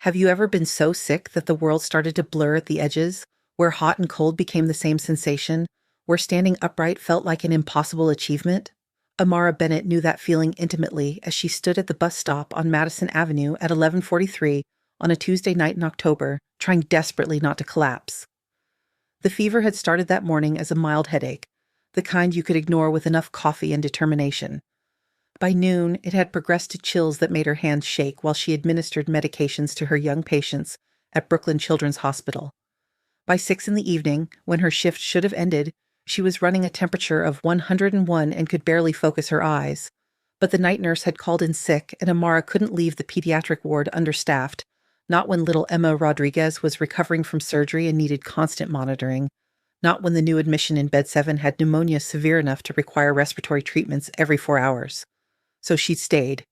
Have you ever been so sick that the world started to blur at the edges, where hot and cold became the same sensation, where standing upright felt like an impossible achievement? Amara Bennett knew that feeling intimately as she stood at the bus stop on Madison Avenue at 11:43 on a Tuesday night in October, trying desperately not to collapse. The fever had started that morning as a mild headache, the kind you could ignore with enough coffee and determination. By noon, it had progressed to chills that made her hands shake while she administered medications to her young patients at Brooklyn Children's Hospital. By 6 in the evening, when her shift should have ended, she was running a temperature of 101 and could barely focus her eyes. But the night nurse had called in sick, and Amara couldn't leave the pediatric ward understaffed, not when little Emma Rodriguez was recovering from surgery and needed constant monitoring, not when the new admission in Bed 7 had pneumonia severe enough to require respiratory treatments every 4 hours. So she stayed.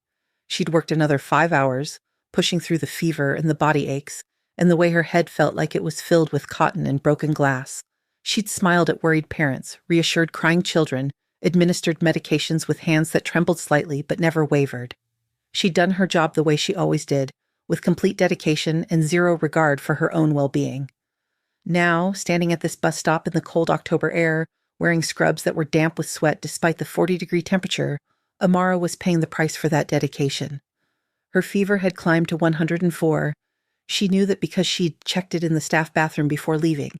She'd worked another 5 hours, pushing through the fever and the body aches, and the way her head felt like it was filled with cotton and broken glass. She'd smiled at worried parents, reassured crying children, administered medications with hands that trembled slightly but never wavered. She'd done her job the way she always did, with complete dedication and zero regard for her own well-being. Now, standing at this bus stop in the cold October air, wearing scrubs that were damp with sweat despite the 40-degree temperature, Amara was paying the price for that dedication. Her fever had climbed to 104. She knew that because she'd checked it in the staff bathroom before leaving,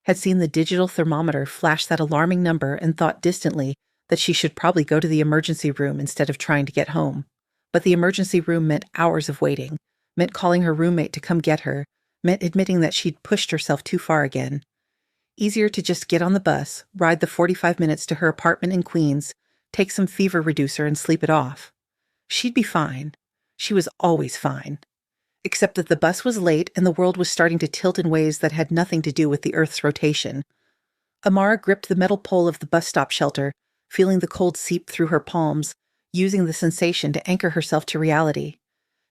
had seen the digital thermometer flash that alarming number and thought distantly that she should probably go to the emergency room instead of trying to get home. But the emergency room meant hours of waiting, meant calling her roommate to come get her, meant admitting that she'd pushed herself too far again. Easier to just get on the bus, ride the 45 minutes to her apartment in Queens, take some fever reducer and sleep it off. She'd be fine. She was always fine. Except that the bus was late and the world was starting to tilt in ways that had nothing to do with the Earth's rotation. Amara gripped the metal pole of the bus stop shelter, feeling the cold seep through her palms, using the sensation to anchor herself to reality.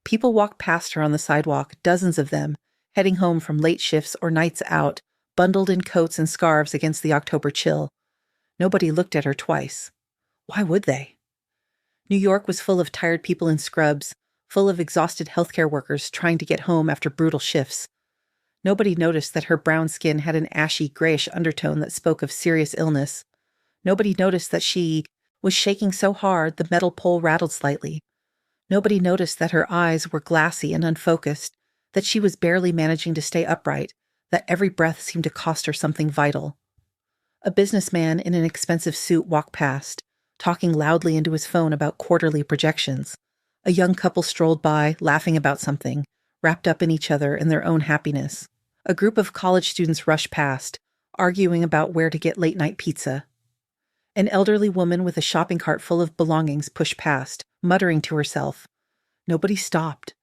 People walked past her on the sidewalk, dozens of them, heading home from late shifts or nights out, bundled in coats and scarves against the October chill. Nobody looked at her twice. Why would they? New York was full of tired people in scrubs, full of exhausted healthcare workers trying to get home after brutal shifts. Nobody noticed that her brown skin had an ashy, grayish undertone that spoke of serious illness. Nobody noticed that she was shaking so hard the metal pole rattled slightly. Nobody noticed that her eyes were glassy and unfocused, that she was barely managing to stay upright, that every breath seemed to cost her something vital. A businessman in an expensive suit walked past, talking loudly into his phone about quarterly projections. A young couple strolled by, laughing about something, wrapped up in each other and their own happiness. A group of college students rushed past, arguing about where to get late-night pizza. An elderly woman with a shopping cart full of belongings pushed past, muttering to herself. Nobody stopped.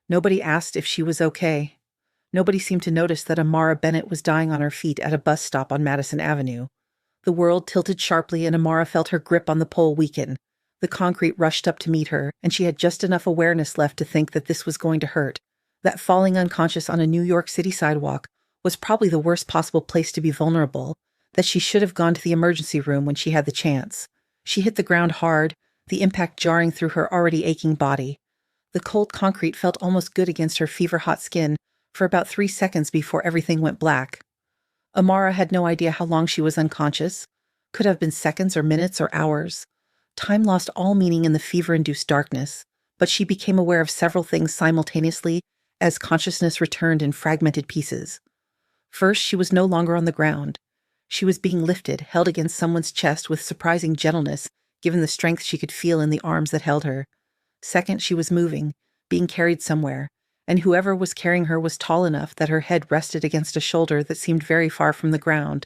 Nobody asked if she was okay. Nobody seemed to notice that Amara Bennett was dying on her feet at a bus stop on Madison Avenue. The world tilted sharply and Amara felt her grip on the pole weaken. The concrete rushed up to meet her, and she had just enough awareness left to think that this was going to hurt, that falling unconscious on a New York City sidewalk was probably the worst possible place to be vulnerable, that she should have gone to the emergency room when she had the chance. She hit the ground hard, the impact jarring through her already aching body. The cold concrete felt almost good against her fever-hot skin for about 3 seconds before everything went black. Amara had no idea how long she was unconscious. Could have been seconds or minutes or hours. Time lost all meaning in the fever-induced darkness, but she became aware of several things simultaneously as consciousness returned in fragmented pieces. First, she was no longer on the ground. She was being lifted, held against someone's chest with surprising gentleness, given the strength she could feel in the arms that held her. Second, she was moving, being carried somewhere, and whoever was carrying her was tall enough that her head rested against a shoulder that seemed very far from the ground.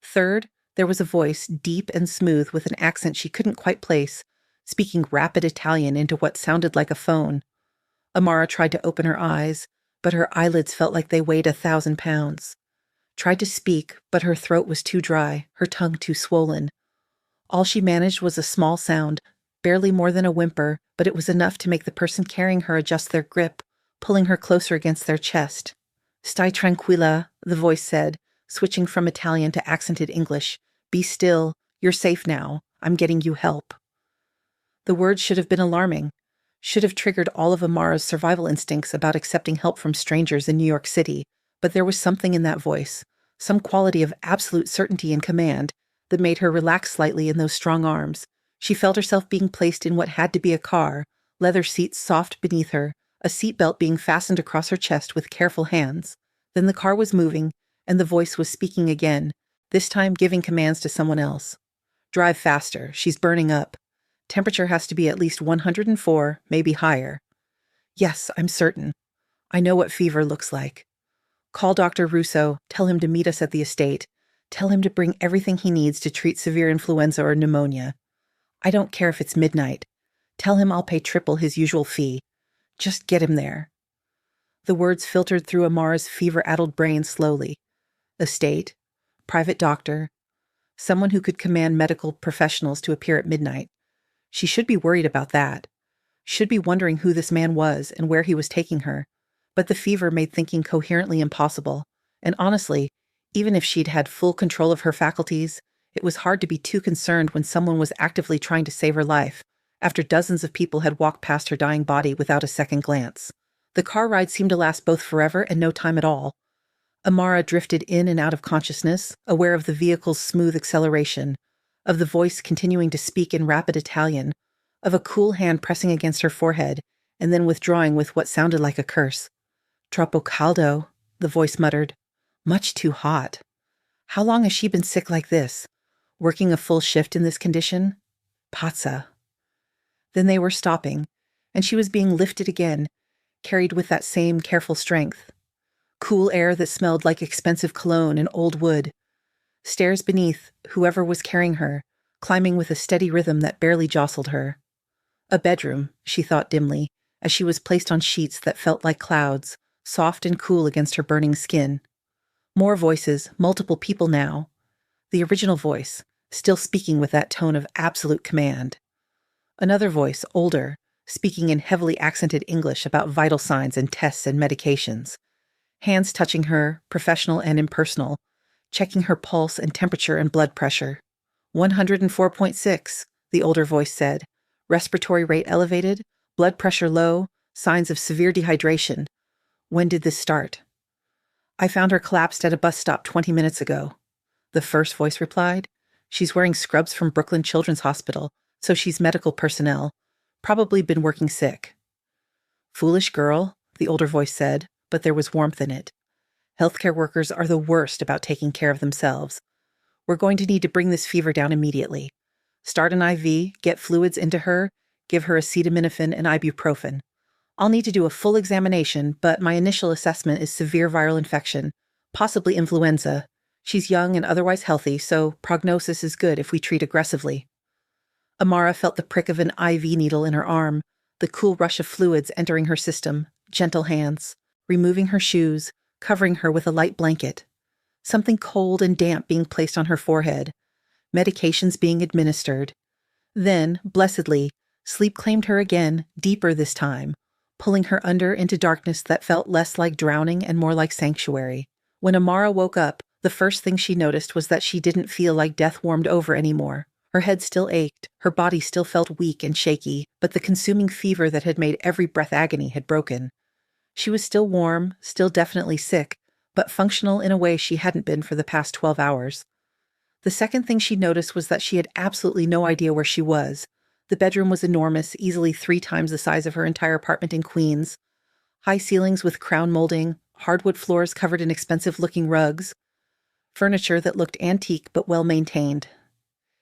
Third, there was a voice, deep and smooth with an accent she couldn't quite place, speaking rapid Italian into what sounded like a phone. Amara tried to open her eyes, but her eyelids felt like they weighed 1,000 pounds. Tried to speak, but her throat was too dry, her tongue too swollen. All she managed was a small sound, barely more than a whimper, but it was enough to make the person carrying her adjust their grip, pulling her closer against their chest. "Stai tranquilla," the voice said, switching from Italian to accented English. "Be still. You're safe now. I'm getting you help." The words should have been alarming. Should have triggered all of Amara's survival instincts about accepting help from strangers in New York City, but there was something in that voice, some quality of absolute certainty and command, that made her relax slightly in those strong arms. She felt herself being placed in what had to be a car, leather seats soft beneath her, a seatbelt being fastened across her chest with careful hands. Then the car was moving, and the voice was speaking again, this time giving commands to someone else. Drive faster, she's burning up. Temperature has to be at least 104, maybe higher. Yes, I'm certain. I know what fever looks like. Call Dr. Russo, tell him to meet us at the estate. Tell him to bring everything he needs to treat severe influenza or pneumonia. I don't care if it's midnight. Tell him I'll pay triple his usual fee. Just get him there. The words filtered through Amara's fever-addled brain slowly. Estate, private doctor, someone who could command medical professionals to appear at midnight. She should be worried about that. Should be wondering who this man was and where he was taking her. But the fever made thinking coherently impossible. And honestly, even if she'd had full control of her faculties, it was hard to be too concerned when someone was actively trying to save her life, after dozens of people had walked past her dying body without a second glance. The car ride seemed to last both forever and no time at all. Amara drifted in and out of consciousness, aware of the vehicle's smooth acceleration, of the voice continuing to speak in rapid Italian, of a cool hand pressing against her forehead, and then withdrawing with what sounded like a curse. Troppo caldo, the voice muttered. Much too hot. How long has she been sick like this? Working a full shift in this condition? Pazza. Then they were stopping, and she was being lifted again, carried with that same careful strength. Cool air that smelled like expensive cologne and old wood. Stairs beneath, whoever was carrying her, climbing with a steady rhythm that barely jostled her. A bedroom, she thought dimly, as she was placed on sheets that felt like clouds, soft and cool against her burning skin. More voices, multiple people now. The original voice, still speaking with that tone of absolute command. Another voice, older, speaking in heavily accented English about vital signs and tests and medications. Hands touching her, professional and impersonal, checking her pulse and temperature and blood pressure. 104.6, the older voice said. Respiratory rate elevated, blood pressure low, signs of severe dehydration. When did this start? I found her collapsed at a bus stop 20 minutes ago. The first voice replied. She's wearing scrubs from Brooklyn Children's Hospital, so she's medical personnel. Probably been working sick. Foolish girl, the older voice said, but there was warmth in it. Healthcare workers are the worst about taking care of themselves. We're going to need to bring this fever down immediately. Start an IV, get fluids into her, give her acetaminophen and ibuprofen. I'll need to do a full examination, but my initial assessment is severe viral infection, possibly influenza. She's young and otherwise healthy, so prognosis is good if we treat aggressively. Amara felt the prick of an IV needle in her arm, the cool rush of fluids entering her system, gentle hands, removing her shoes, covering her with a light blanket. Something cold and damp being placed on her forehead. Medications being administered. Then, blessedly, sleep claimed her again, deeper this time, pulling her under into darkness that felt less like drowning and more like sanctuary. When Amara woke up, the first thing she noticed was that she didn't feel like death warmed over anymore. Her head still ached, her body still felt weak and shaky, but the consuming fever that had made every breath agony had broken. She was still warm, still definitely sick, but functional in a way she hadn't been for the past 12 hours. The second thing she noticed was that she had absolutely no idea where she was. The bedroom was enormous, easily 3 times the size of her entire apartment in Queens. High ceilings with crown molding, hardwood floors covered in expensive-looking rugs, furniture that looked antique but well-maintained.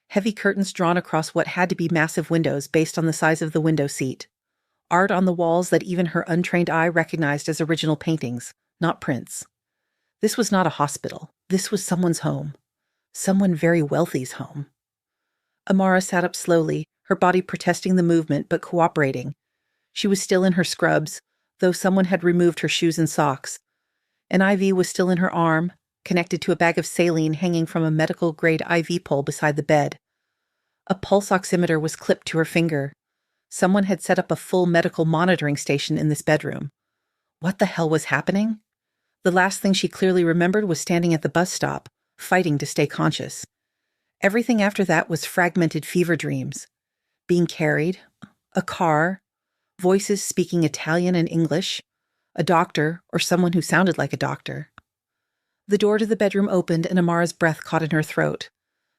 Heavy curtains drawn across what had to be massive windows based on the size of the window seat. Art on the walls that even her untrained eye recognized as original paintings, not prints. This was not a hospital. This was someone's home. Someone very wealthy's home. Amara sat up slowly, her body protesting the movement but cooperating. She was still in her scrubs, though someone had removed her shoes and socks. An IV was still in her arm, connected to a bag of saline hanging from a medical-grade IV pole beside the bed. A pulse oximeter was clipped to her finger. Someone had set up a full medical monitoring station in this bedroom. What the hell was happening? The last thing she clearly remembered was standing at the bus stop, fighting to stay conscious. Everything after that was fragmented fever dreams. Being carried, a car, voices speaking Italian and English, a doctor or someone who sounded like a doctor. The door to the bedroom opened and Amara's breath caught in her throat.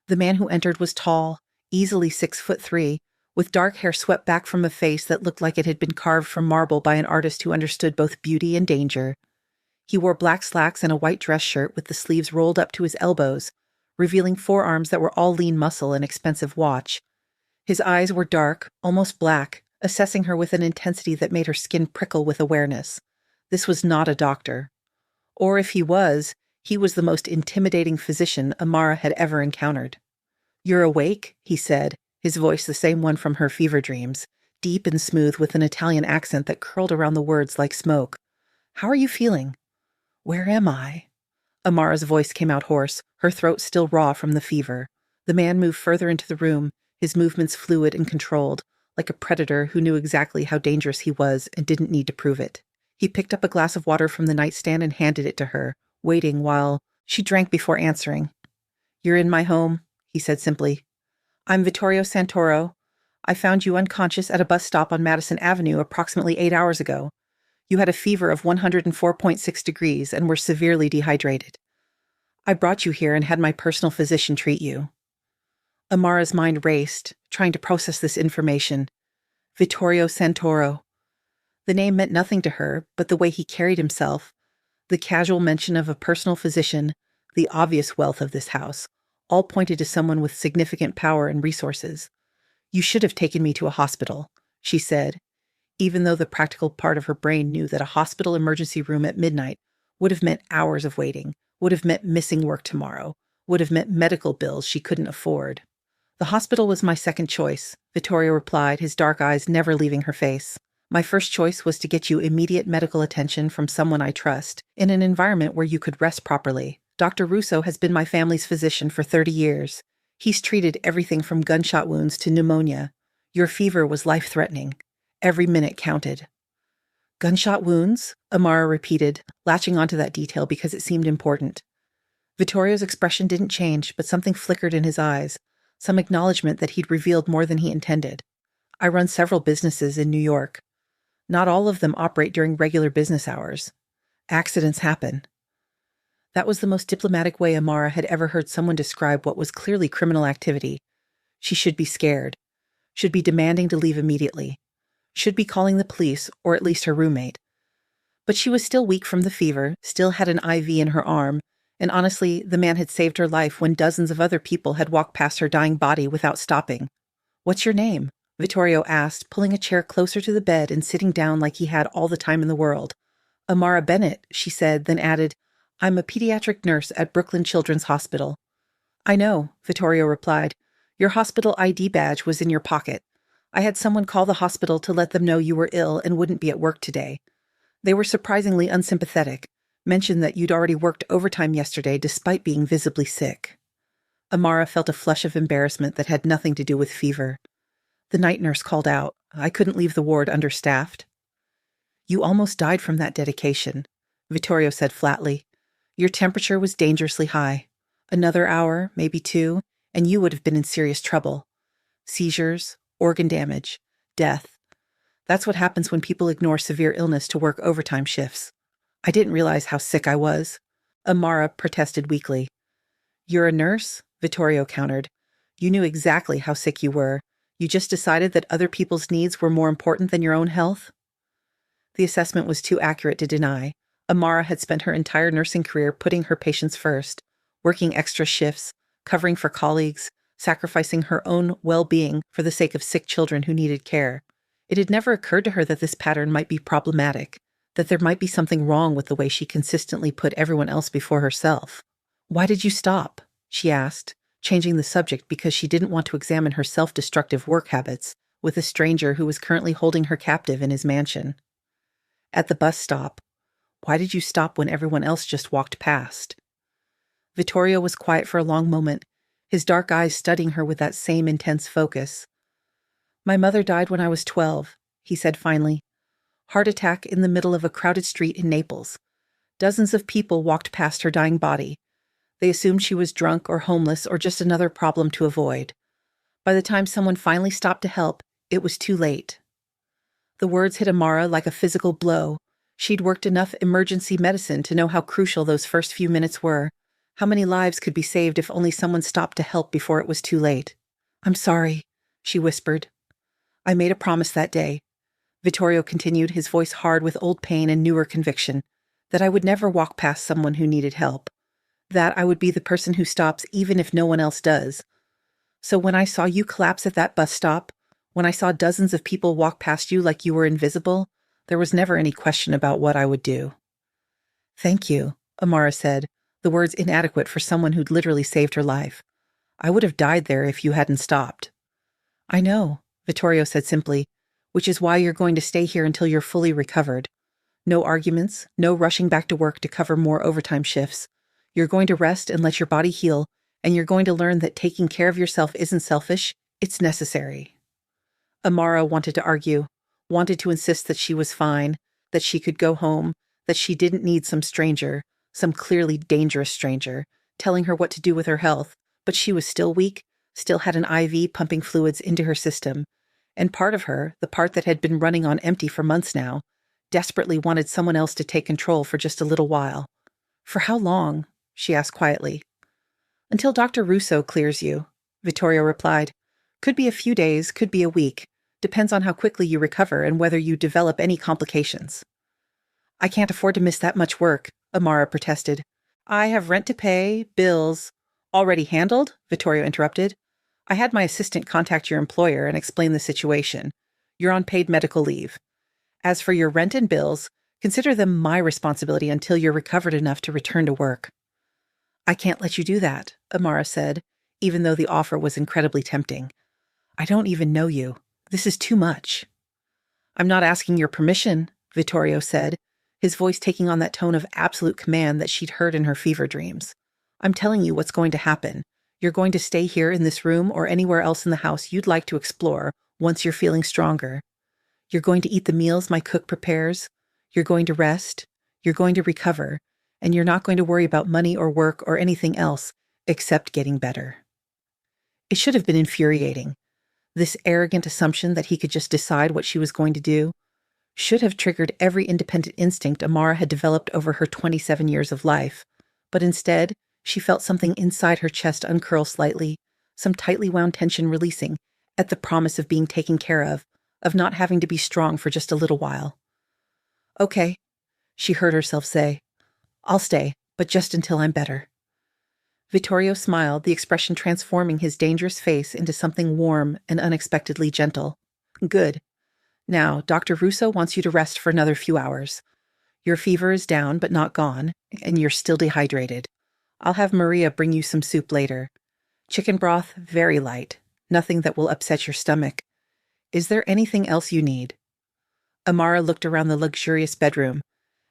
The man who entered was tall, easily 6'3", with dark hair swept back from a face that looked like it had been carved from marble by an artist who understood both beauty and danger. He wore black slacks and a white dress shirt with the sleeves rolled up to his elbows, revealing forearms that were all lean muscle and expensive watch. His eyes were dark, almost black, assessing her with an intensity that made her skin prickle with awareness. This was not a doctor. Or if he was the most intimidating physician Amara had ever encountered. "You're awake?" he said, his voice the same one from her fever dreams, deep and smooth with an Italian accent that curled around the words like smoke. "How are you feeling?" "Where am I?" Amara's voice came out hoarse, her throat still raw from the fever. The man moved further into the room, his movements fluid and controlled, like a predator who knew exactly how dangerous he was and didn't need to prove it. He picked up a glass of water from the nightstand and handed it to her, waiting while she drank before answering. "You're in my home," he said simply. "I'm Vittorio Santoro. I found you unconscious at a bus stop on Madison Avenue approximately 8 hours ago. You had a fever of 104.6 degrees and were severely dehydrated. I brought you here and had my personal physician treat you." Amara's mind raced, trying to process this information. Vittorio Santoro. The name meant nothing to her, but the way he carried himself, the casual mention of a personal physician, the obvious wealth of this house, all pointed to someone with significant power and resources. "You should have taken me to a hospital," she said, even though the practical part of her brain knew that a hospital emergency room at midnight would have meant hours of waiting, would have meant missing work tomorrow, would have meant medical bills she couldn't afford. "The hospital was my second choice," Vittorio replied, his dark eyes never leaving her face. "My first choice was to get you immediate medical attention from someone I trust, in an environment where you could rest properly. Dr. Russo has been my family's physician for 30 years. He's treated everything from gunshot wounds to pneumonia. Your fever was life-threatening. Every minute counted." "Gunshot wounds?" Amara repeated, latching onto that detail because it seemed important. Vittorio's expression didn't change, but something flickered in his eyes, some acknowledgement that he'd revealed more than he intended. "I run several businesses in New York. Not all of them operate during regular business hours. Accidents happen." That was the most diplomatic way Amara had ever heard someone describe what was clearly criminal activity. She should be scared, should be demanding to leave immediately, should be calling the police, or at least her roommate. But she was still weak from the fever, still had an IV in her arm, and honestly, the man had saved her life when dozens of other people had walked past her dying body without stopping. "What's your name?" Vittorio asked, pulling a chair closer to the bed and sitting down like he had all the time in the world. "Amara Bennett," she said, then added, "I'm a pediatric nurse at Brooklyn Children's Hospital." "I know," Vittorio replied. "Your hospital ID badge was in your pocket. I had someone call the hospital to let them know you were ill and wouldn't be at work today. They were surprisingly unsympathetic, mentioned that you'd already worked overtime yesterday despite being visibly sick." Amara felt a flush of embarrassment that had nothing to do with fever. "The night nurse called out. I couldn't leave the ward understaffed." "You almost died from that dedication," Vittorio said flatly. "Your temperature was dangerously high. Another hour, maybe 2, and you would have been in serious trouble. Seizures, organ damage, death. That's what happens when people ignore severe illness to work overtime shifts." "I didn't realize how sick I was," Amara protested weakly. "You're a nurse?" Vittorio countered. "You knew exactly how sick you were. You just decided that other people's needs were more important than your own health?" The assessment was too accurate to deny. Amara had spent her entire nursing career putting her patients first, working extra shifts, covering for colleagues, sacrificing her own well-being for the sake of sick children who needed care. It had never occurred to her that this pattern might be problematic, that there might be something wrong with the way she consistently put everyone else before herself. "Why did you stop?" she asked, changing the subject because she didn't want to examine her self-destructive work habits with a stranger who was currently holding her captive in his mansion. "At the bus stop. Why did you stop when everyone else just walked past?" Vittorio was quiet for a long moment, his dark eyes studying her with that same intense focus. "My mother died when I was 12, he said finally. "Heart attack in the middle of a crowded street in Naples. Dozens of people walked past her dying body. They assumed she was drunk or homeless or just another problem to avoid. By the time someone finally stopped to help, it was too late." The words hit Amara like a physical blow. She'd worked enough emergency medicine to know how crucial those first few minutes were. How many lives could be saved if only someone stopped to help before it was too late? "I'm sorry," she whispered. "I made a promise that day," Vittorio continued, his voice hard with old pain and newer conviction, "that I would never walk past someone who needed help. That I would be the person who stops even if no one else does. So when I saw you collapse at that bus stop, when I saw dozens of people walk past you like you were invisible, there was never any question about what I would do." "Thank you," Amara said, the words inadequate for someone who'd literally saved her life. "I would have died there if you hadn't stopped." "I know," Vittorio said simply, "which is why you're going to stay here until you're fully recovered. No arguments, no rushing back to work to cover more overtime shifts. You're going to rest and let your body heal, and you're going to learn that taking care of yourself isn't selfish, it's necessary." Amara wanted to argue, wanted to insist that she was fine, that she could go home, that she didn't need some stranger, some clearly dangerous stranger, telling her what to do with her health, but she was still weak, still had an IV pumping fluids into her system, and part of her, the part that had been running on empty for months now, desperately wanted someone else to take control for just a little while. "For how long?" she asked quietly. "Until Dr. Russo clears you," Vittorio replied. "Could be a few days, could be a week. Depends on how quickly you recover and whether you develop any complications." "I can't afford to miss that much work," Amara protested. "I have rent to pay, bills—" "Already handled?" Vittorio interrupted. "I had my assistant contact your employer and explain the situation. You're on paid medical leave. As for your rent and bills, consider them my responsibility until you're recovered enough to return to work." "I can't let you do that," Amara said, even though the offer was incredibly tempting. "I don't even know you. This is too much." "I'm not asking your permission," Vittorio said, his voice taking on that tone of absolute command that she'd heard in her fever dreams. "I'm telling you what's going to happen. You're going to stay here in this room or anywhere else in the house you'd like to explore once you're feeling stronger. You're going to eat the meals my cook prepares. You're going to rest. You're going to recover. And you're not going to worry about money or work or anything else except getting better." It should have been infuriating. This arrogant assumption that he could just decide what she was going to do should have triggered every independent instinct Amara had developed over her 27 years of life. But instead, she felt something inside her chest uncurl slightly, some tightly wound tension releasing at the promise of being taken care of not having to be strong for just a little while. "Okay," she heard herself say. "I'll stay, but just until I'm better." Vittorio smiled, the expression transforming his dangerous face into something warm and unexpectedly gentle. "Good. Now, Dr. Russo wants you to rest for another few hours. Your fever is down but not gone, and you're still dehydrated. I'll have Maria bring you some soup later. Chicken broth, very light. Nothing that will upset your stomach. Is there anything else you need?" Amara looked around the luxurious bedroom,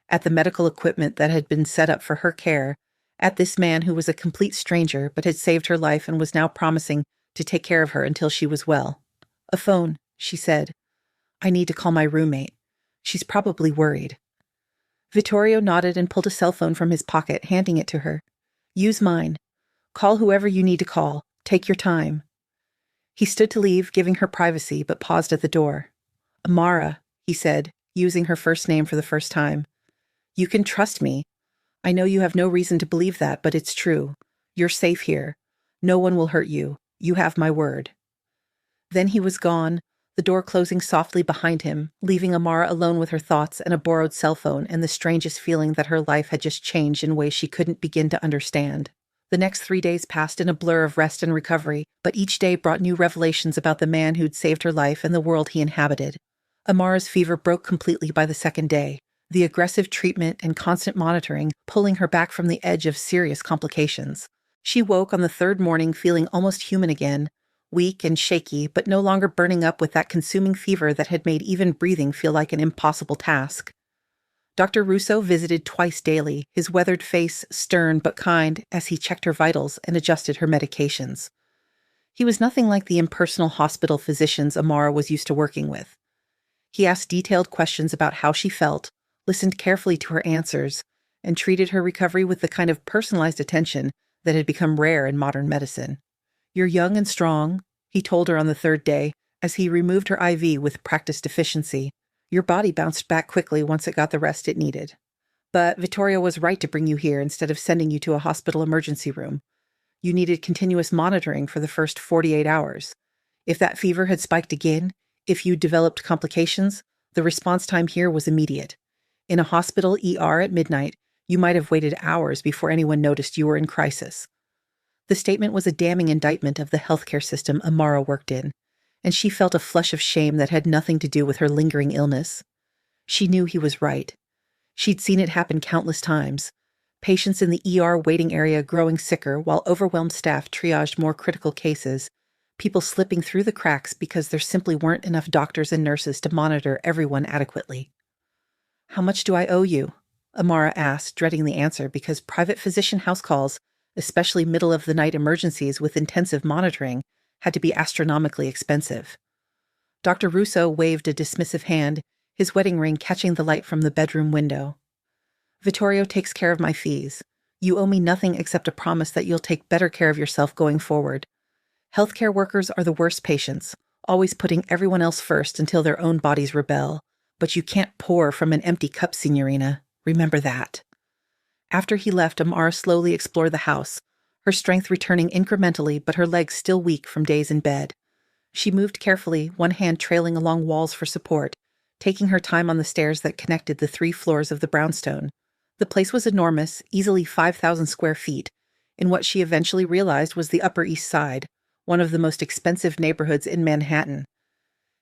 at the medical equipment that had been set up for her care, at this man who was a complete stranger but had saved her life and was now promising to take care of her until she was well. "A phone," she said. "I need to call my roommate. She's probably worried." Vittorio nodded and pulled a cell phone from his pocket, handing it to her. "Use mine. Call whoever you need to call. Take your time." He stood to leave, giving her privacy, but paused at the door. "Amara," he said, using her first name for the first time. "You can trust me. I know you have no reason to believe that, but it's true. You're safe here. No one will hurt you. You have my word." Then he was gone, the door closing softly behind him, leaving Amara alone with her thoughts and a borrowed cell phone and the strangest feeling that her life had just changed in ways she couldn't begin to understand. The next 3 days passed in a blur of rest and recovery, but each day brought new revelations about the man who'd saved her life and the world he inhabited. Amara's fever broke completely by the second day, the aggressive treatment and constant monitoring pulling her back from the edge of serious complications. She woke on the third morning feeling almost human again, weak and shaky, but no longer burning up with that consuming fever that had made even breathing feel like an impossible task. Dr. Russo visited twice daily, his weathered face stern but kind as he checked her vitals and adjusted her medications. He was nothing like the impersonal hospital physicians Amara was used to working with. He asked detailed questions about how she felt, listened carefully to her answers, and treated her recovery with the kind of personalized attention that had become rare in modern medicine. "You're young and strong," he told her on the third day, as he removed her IV with practiced efficiency. Your body bounced back quickly once it got the rest it needed. But Vittorio was right to bring you here instead of sending you to a hospital emergency room. You needed continuous monitoring for the first 48 hours. If that fever had spiked again, if you developed complications, the response time here was immediate. In a hospital ER at midnight, you might have waited hours before anyone noticed you were in crisis. The statement was a damning indictment of the healthcare system Amara worked in, and she felt a flush of shame that had nothing to do with her lingering illness. She knew he was right. She'd seen it happen countless times. Patients in the ER waiting area growing sicker while overwhelmed staff triaged more critical cases, people slipping through the cracks because there simply weren't enough doctors and nurses to monitor everyone adequately. "How much do I owe you?" Amara asked, dreading the answer because private physician house calls, especially middle-of-the-night emergencies with intensive monitoring, had to be astronomically expensive. Dr. Russo waved a dismissive hand, his wedding ring catching the light from the bedroom window. "Vittorio takes care of my fees. You owe me nothing except a promise that you'll take better care of yourself going forward. Healthcare workers are the worst patients, always putting everyone else first until their own bodies rebel. But you can't pour from an empty cup, signorina. Remember that." After he left, Amara slowly explored the house, her strength returning incrementally but her legs still weak from days in bed. She moved carefully, one hand trailing along walls for support, taking her time on the stairs that connected the 3 floors of the brownstone. The place was enormous, easily 5,000 square feet, in what she eventually realized was the Upper East Side, one of the most expensive neighborhoods in Manhattan.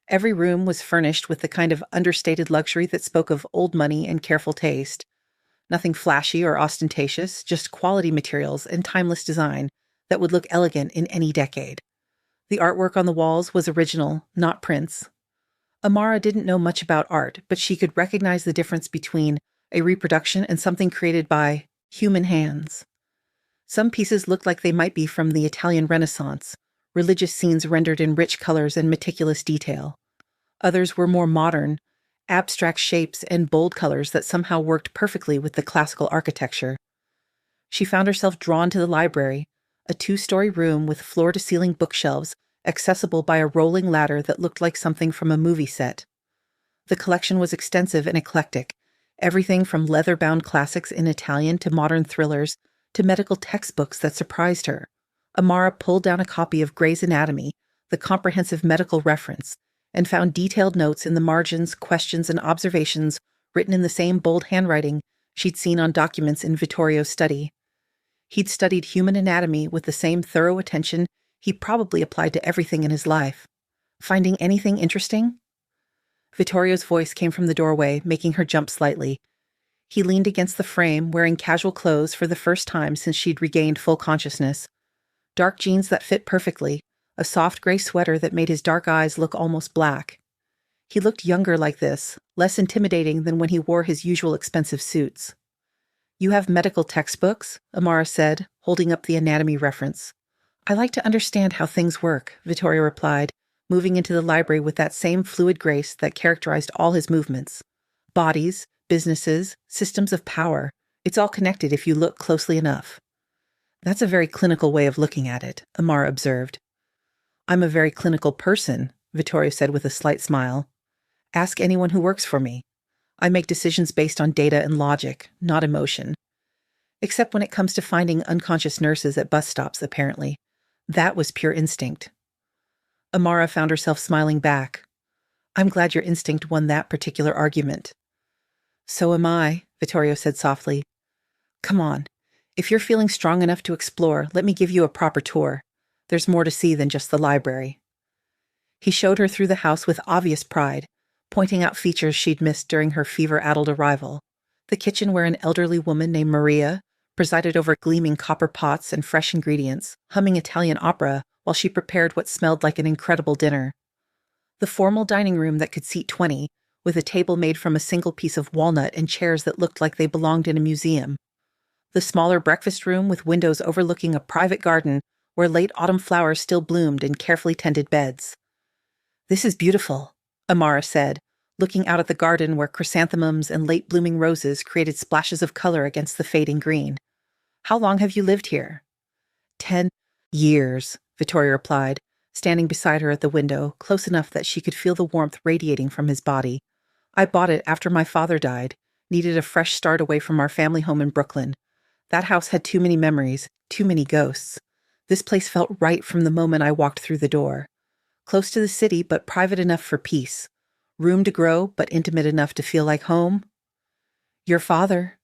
Every room was furnished with the kind of understated luxury that spoke of old money and careful taste. Nothing flashy or ostentatious, just quality materials and timeless design that would look elegant in any decade. The artwork on the walls was original, not prints. Amara didn't know much about art, but she could recognize the difference between a reproduction and something created by human hands. Some pieces looked like they might be from the Italian Renaissance, religious scenes rendered in rich colors and meticulous detail. Others were more modern, abstract shapes and bold colors that somehow worked perfectly with the classical architecture. She found herself drawn to the library, a 2-story room with floor-to-ceiling bookshelves accessible by a rolling ladder that looked like something from a movie set. The collection was extensive and eclectic, everything from leather-bound classics in Italian to modern thrillers to medical textbooks that surprised her. Amara pulled down a copy of Gray's Anatomy, the comprehensive medical reference, and found detailed notes in the margins, questions, and observations written in the same bold handwriting she'd seen on documents in Vittorio's study. He'd studied human anatomy with the same thorough attention he probably applied to everything in his life. "Finding anything interesting?" Vittorio's voice came from the doorway, making her jump slightly. He leaned against the frame, wearing casual clothes for the first time since she'd regained full consciousness. Dark jeans that fit perfectly, a soft gray sweater that made his dark eyes look almost black. He looked younger like this, less intimidating than when he wore his usual expensive suits. "You have medical textbooks?" Amara said, holding up the anatomy reference. "I like to understand how things work," Vittorio replied, moving into the library with that same fluid grace that characterized all his movements. "Bodies, businesses, systems of power. It's all connected if you look closely enough." "That's a very clinical way of looking at it," Amara observed. "I'm a very clinical person," Vittorio said with a slight smile. "Ask anyone who works for me. I make decisions based on data and logic, not emotion. Except when it comes to finding unconscious nurses at bus stops, apparently. That was pure instinct." Amara found herself smiling back. "I'm glad your instinct won that particular argument." "So am I," Vittorio said softly. "Come on. If you're feeling strong enough to explore, let me give you a proper tour. There's more to see than just the library." He showed her through the house with obvious pride, pointing out features she'd missed during her fever-addled arrival. The kitchen where an elderly woman named Maria presided over gleaming copper pots and fresh ingredients, humming Italian opera while she prepared what smelled like an incredible dinner. The formal dining room that could seat 20, with a table made from a single piece of walnut and chairs that looked like they belonged in a museum. The smaller breakfast room with windows overlooking a private garden where late autumn flowers still bloomed in carefully tended beds. "This is beautiful," Amara said, looking out at the garden where chrysanthemums and late-blooming roses created splashes of color against the fading green. "How long have you lived here?" 10 years, Vittorio replied, standing beside her at the window, close enough that she could feel the warmth radiating from his body. I bought it after my father died, needed a fresh start away from our family home in Brooklyn. That house had too many memories, too many ghosts. This place felt right from the moment I walked through the door. Close to the city, but private enough for peace. Room to grow, but intimate enough to feel like home. Your father,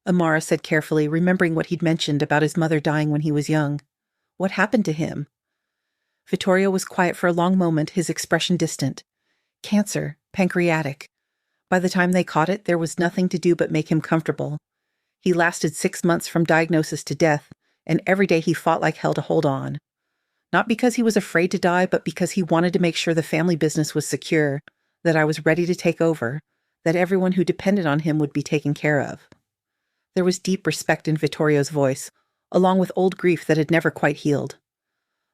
Amara said carefully, remembering what he'd mentioned about his mother dying when he was young. What happened to him? Vittorio was quiet for a long moment, his expression distant. Cancer, pancreatic. By the time they caught it, there was nothing to do but make him comfortable. He lasted 6 months from diagnosis to death, and every day he fought like hell to hold on. Not because he was afraid to die, but because he wanted to make sure the family business was secure, that I was ready to take over, that everyone who depended on him would be taken care of. There was deep respect in Vittorio's voice, along with old grief that had never quite healed.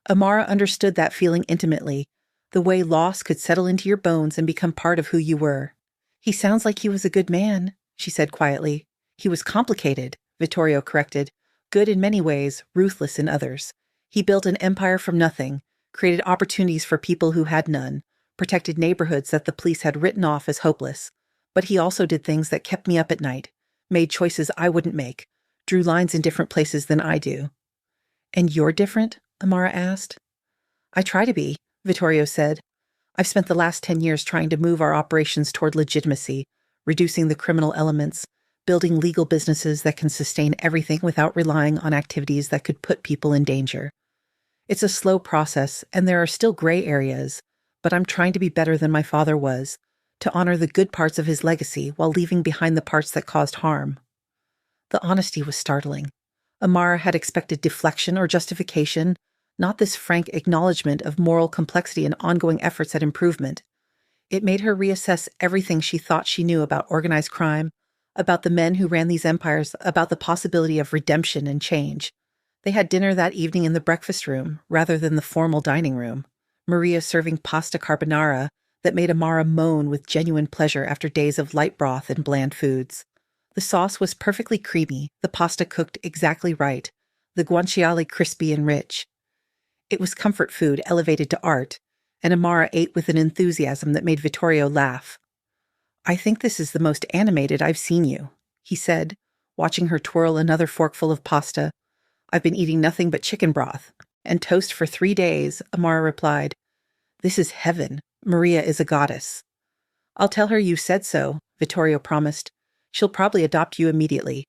Amara understood that feeling intimately, the way loss could settle into your bones and become part of who you were. He sounds like he was a good man, she said quietly. He was complicated, Vittorio corrected. Good in many ways, ruthless in others. He built an empire from nothing, created opportunities for people who had none, protected neighborhoods that the police had written off as hopeless. But he also did things that kept me up at night, made choices I wouldn't make, drew lines in different places than I do. And you're different? Amara asked. I try to be, Vittorio said. I've spent the last 10 years trying to move our operations toward legitimacy, reducing the criminal elements, building legal businesses that can sustain everything without relying on activities that could put people in danger. It's a slow process, and there are still gray areas, but I'm trying to be better than my father was, to honor the good parts of his legacy while leaving behind the parts that caused harm. The honesty was startling. Amara had expected deflection or justification, not this frank acknowledgement of moral complexity and ongoing efforts at improvement. It made her reassess everything she thought she knew about organized crime, about the men who ran these empires, about the possibility of redemption and change. They had dinner that evening in the breakfast room, rather than the formal dining room. Maria serving pasta carbonara that made Amara moan with genuine pleasure after days of light broth and bland foods. The sauce was perfectly creamy, the pasta cooked exactly right, the guanciale crispy and rich. It was comfort food elevated to art, and Amara ate with an enthusiasm that made Vittorio laugh. I think this is the most animated I've seen you, he said, watching her twirl another forkful of pasta. I've been eating nothing but chicken broth. And toast for 3 days, Amara replied. This is heaven. Maria is a goddess. I'll tell her you said so, Vittorio promised. She'll probably adopt you immediately.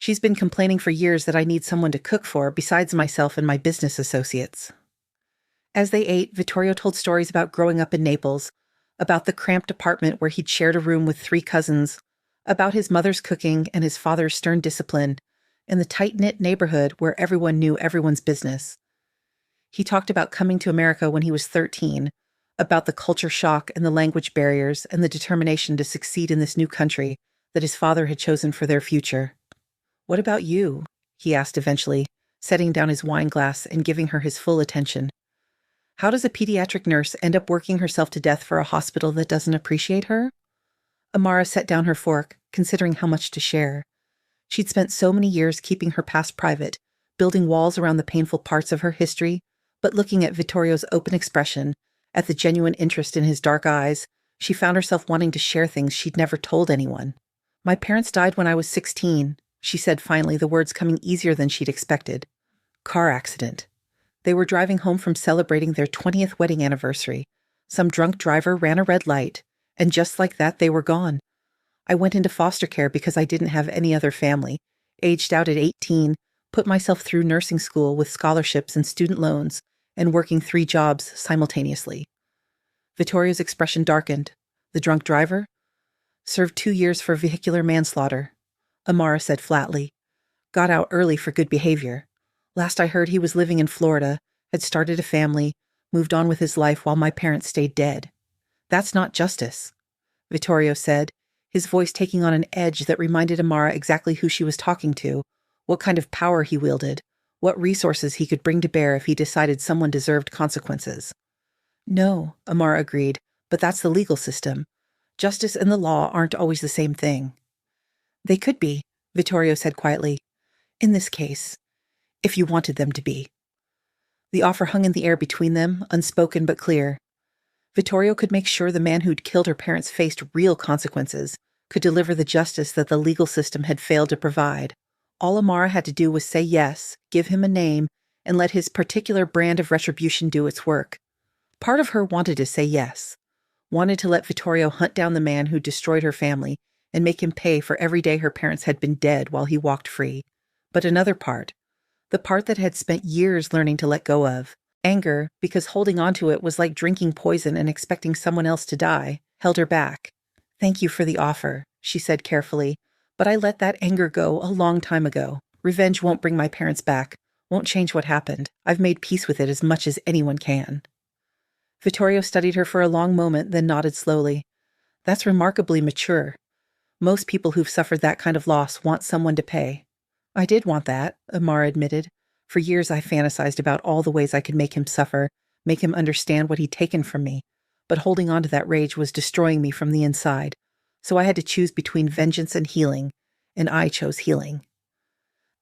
She's been complaining for years that I need someone to cook for besides myself and my business associates. As they ate, Vittorio told stories about growing up in Naples, about the cramped apartment where he'd shared a room with 3 cousins, about his mother's cooking and his father's stern discipline, and the tight-knit neighborhood where everyone knew everyone's business. He talked about coming to America when he was 13, about the culture shock and the language barriers and the determination to succeed in this new country that his father had chosen for their future. What about you? He asked eventually, setting down his wine glass and giving her his full attention. How does a pediatric nurse end up working herself to death for a hospital that doesn't appreciate her? Amara set down her fork, considering how much to share. She'd spent so many years keeping her past private, building walls around the painful parts of her history, but looking at Vittorio's open expression, at the genuine interest in his dark eyes, she found herself wanting to share things she'd never told anyone. My parents died when I was 16, she said finally, the words coming easier than she'd expected. Car accident. They were driving home from celebrating their 20th wedding anniversary. Some drunk driver ran a red light, and just like that, they were gone. I went into foster care because I didn't have any other family, aged out at 18, put myself through nursing school with scholarships and student loans, and working 3 jobs simultaneously. Vittorio's expression darkened. The drunk driver? Served 2 years for vehicular manslaughter, Amara said flatly. Got out early for good behavior. Last I heard he was living in Florida, had started a family, moved on with his life while my parents stayed dead. That's not justice, Vittorio said, his voice taking on an edge that reminded Amara exactly who she was talking to, what kind of power he wielded, what resources he could bring to bear if he decided someone deserved consequences. No, Amara agreed, but that's the legal system. Justice and the law aren't always the same thing. They could be, Vittorio said quietly. In this case, if you wanted them to be. The offer hung in the air between them, unspoken but clear. Vittorio could make sure the man who'd killed her parents faced real consequences, could deliver the justice that the legal system had failed to provide. All Amara had to do was say yes, give him a name, and let his particular brand of retribution do its work. Part of her wanted to say yes, wanted to let Vittorio hunt down the man who destroyed her family and make him pay for every day her parents had been dead while he walked free. But another part, the part that had spent years learning to let go of, anger, because holding on to it was like drinking poison and expecting someone else to die, held her back. "Thank you for the offer," she said carefully, "but I let that anger go a long time ago. Revenge won't bring my parents back, won't change what happened. I've made peace with it as much as anyone can." Vittorio studied her for a long moment, then nodded slowly. "That's remarkably mature. Most people who've suffered that kind of loss want someone to pay." "I did want that," Amara admitted. "For years I fantasized about all the ways I could make him suffer, make him understand what he'd taken from me. But holding on to that rage was destroying me from the inside. So I had to choose between vengeance and healing, and I chose healing."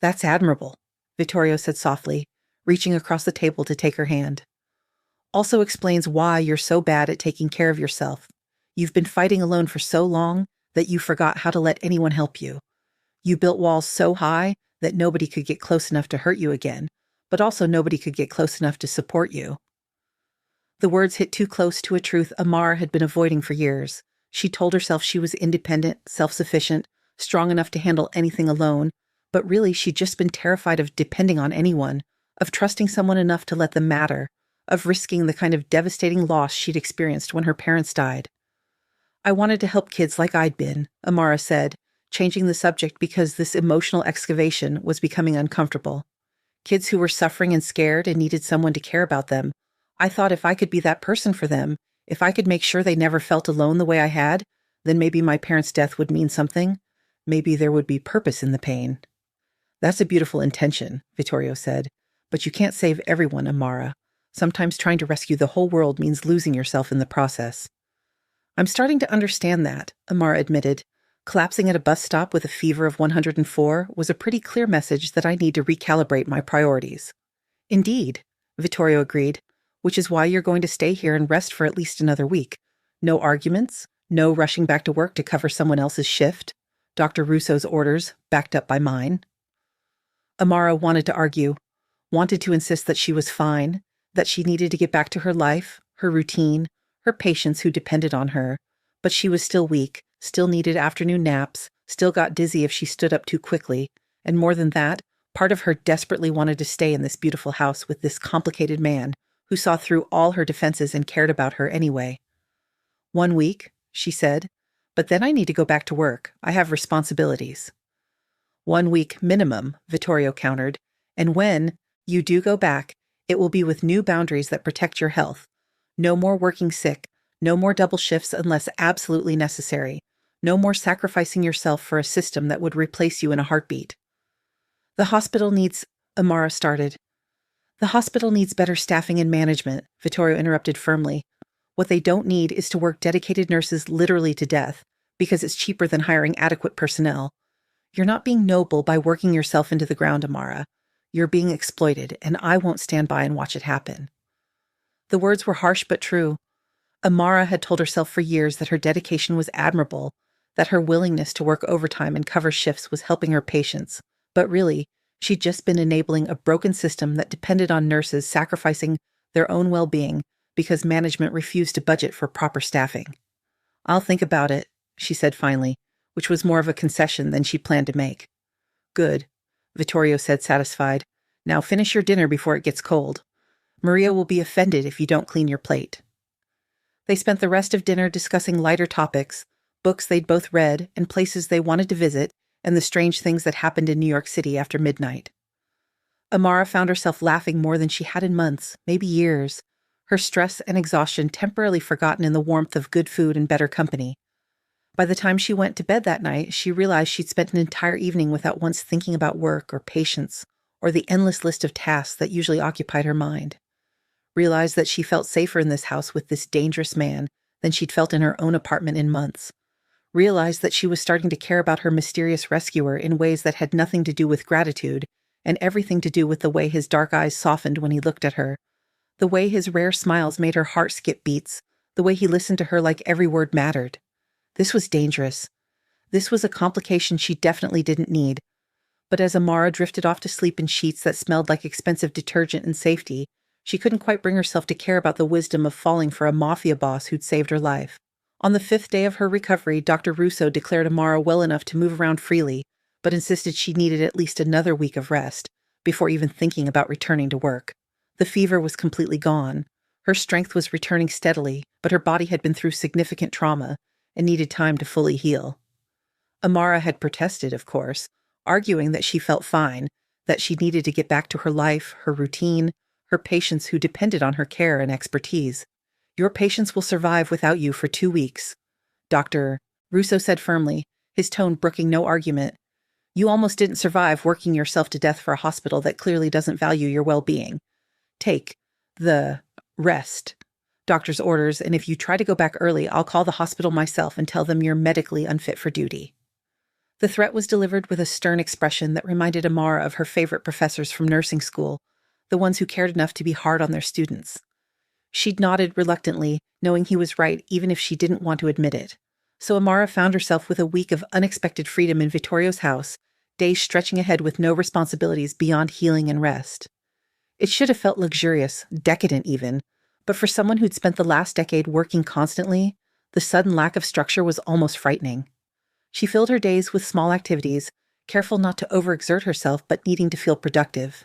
"That's admirable," Vittorio said softly, reaching across the table to take her hand. "Also explains why you're so bad at taking care of yourself. You've been fighting alone for so long that you forgot how to let anyone help you. You built walls so high that nobody could get close enough to hurt you again, but also nobody could get close enough to support you." The words hit too close to a truth Amara had been avoiding for years. She told herself she was independent, self-sufficient, strong enough to handle anything alone, but really she'd just been terrified of depending on anyone, of trusting someone enough to let them matter, of risking the kind of devastating loss she'd experienced when her parents died. "I wanted to help kids like I'd been," Amara said, changing the subject because this emotional excavation was becoming uncomfortable. "Kids who were suffering and scared and needed someone to care about them. I thought if I could be that person for them, if I could make sure they never felt alone the way I had, then maybe my parents' death would mean something. Maybe there would be purpose in the pain." "That's a beautiful intention," Vittorio said. "But you can't save everyone, Amara. Sometimes trying to rescue the whole world means losing yourself in the process." "I'm starting to understand that," Amara admitted. "Collapsing at a bus stop with a fever of 104 was a pretty clear message that I need to recalibrate my priorities." "Indeed," Vittorio agreed, "which is why you're going to stay here and rest for at least another week. No arguments, no rushing back to work to cover someone else's shift. Dr. Russo's orders, backed up by mine." Amara wanted to argue, wanted to insist that she was fine, that she needed to get back to her life, her routine, her patients who depended on her, but she was still weak, still needed afternoon naps, still got dizzy if she stood up too quickly, and more than that, part of her desperately wanted to stay in this beautiful house with this complicated man who saw through all her defenses and cared about her anyway. "1 week," she said, "but then I need to go back to work. I have responsibilities." "1 week minimum," Vittorio countered, "and when you do go back, it will be with new boundaries that protect your health. No more working sick, no more double shifts unless absolutely necessary, no more sacrificing yourself for a system that would replace you in a heartbeat." "The hospital needs," Amara started. "The hospital needs better staffing and management," Vittorio interrupted firmly. "What they don't need is to work dedicated nurses literally to death, because it's cheaper than hiring adequate personnel. You're not being noble by working yourself into the ground, Amara. You're being exploited, and I won't stand by and watch it happen." The words were harsh but true. Amara had told herself for years that her dedication was admirable, that her willingness to work overtime and cover shifts was helping her patients, but really, she'd just been enabling a broken system that depended on nurses sacrificing their own well-being because management refused to budget for proper staffing. "I'll think about it," she said finally, which was more of a concession than she planned to make. "Good," Vittorio said, satisfied. "Now finish your dinner before it gets cold. Maria will be offended if you don't clean your plate." They spent the rest of dinner discussing lighter topics, books they'd both read, and places they wanted to visit, and the strange things that happened in New York City after midnight. Amara found herself laughing more than she had in months, maybe years, her stress and exhaustion temporarily forgotten in the warmth of good food and better company. By the time she went to bed that night, she realized she'd spent an entire evening without once thinking about work or patients or the endless list of tasks that usually occupied her mind. Realized that she felt safer in this house with this dangerous man than she'd felt in her own apartment in months. Realized that she was starting to care about her mysterious rescuer in ways that had nothing to do with gratitude and everything to do with the way his dark eyes softened when he looked at her, the way his rare smiles made her heart skip beats, the way he listened to her like every word mattered. This was dangerous. This was a complication she definitely didn't need. But as Amara drifted off to sleep in sheets that smelled like expensive detergent and safety, she couldn't quite bring herself to care about the wisdom of falling for a mafia boss who'd saved her life. On the 5th day of her recovery, Dr. Russo declared Amara well enough to move around freely, but insisted she needed at least another week of rest before even thinking about returning to work. The fever was completely gone. Her strength was returning steadily, but her body had been through significant trauma and needed time to fully heal. Amara had protested, of course, arguing that she felt fine, that she needed to get back to her life, her routine, her patients who depended on her care and expertise. Your patients will survive without you for 2 weeks. Dr. Russo said firmly, his tone brooking no argument. You almost didn't survive working yourself to death for a hospital that clearly doesn't value your well-being. Take the rest. Doctor's orders, and if you try to go back early, I'll call the hospital myself and tell them you're medically unfit for duty. The threat was delivered with a stern expression that reminded Amara of her favorite professors from nursing school, the ones who cared enough to be hard on their students. She'd nodded reluctantly, knowing he was right even if she didn't want to admit it. So Amara found herself with a week of unexpected freedom in Vittorio's house, days stretching ahead with no responsibilities beyond healing and rest. It should have felt luxurious, decadent even, but for someone who'd spent the last decade working constantly, the sudden lack of structure was almost frightening. She filled her days with small activities, careful not to overexert herself but needing to feel productive.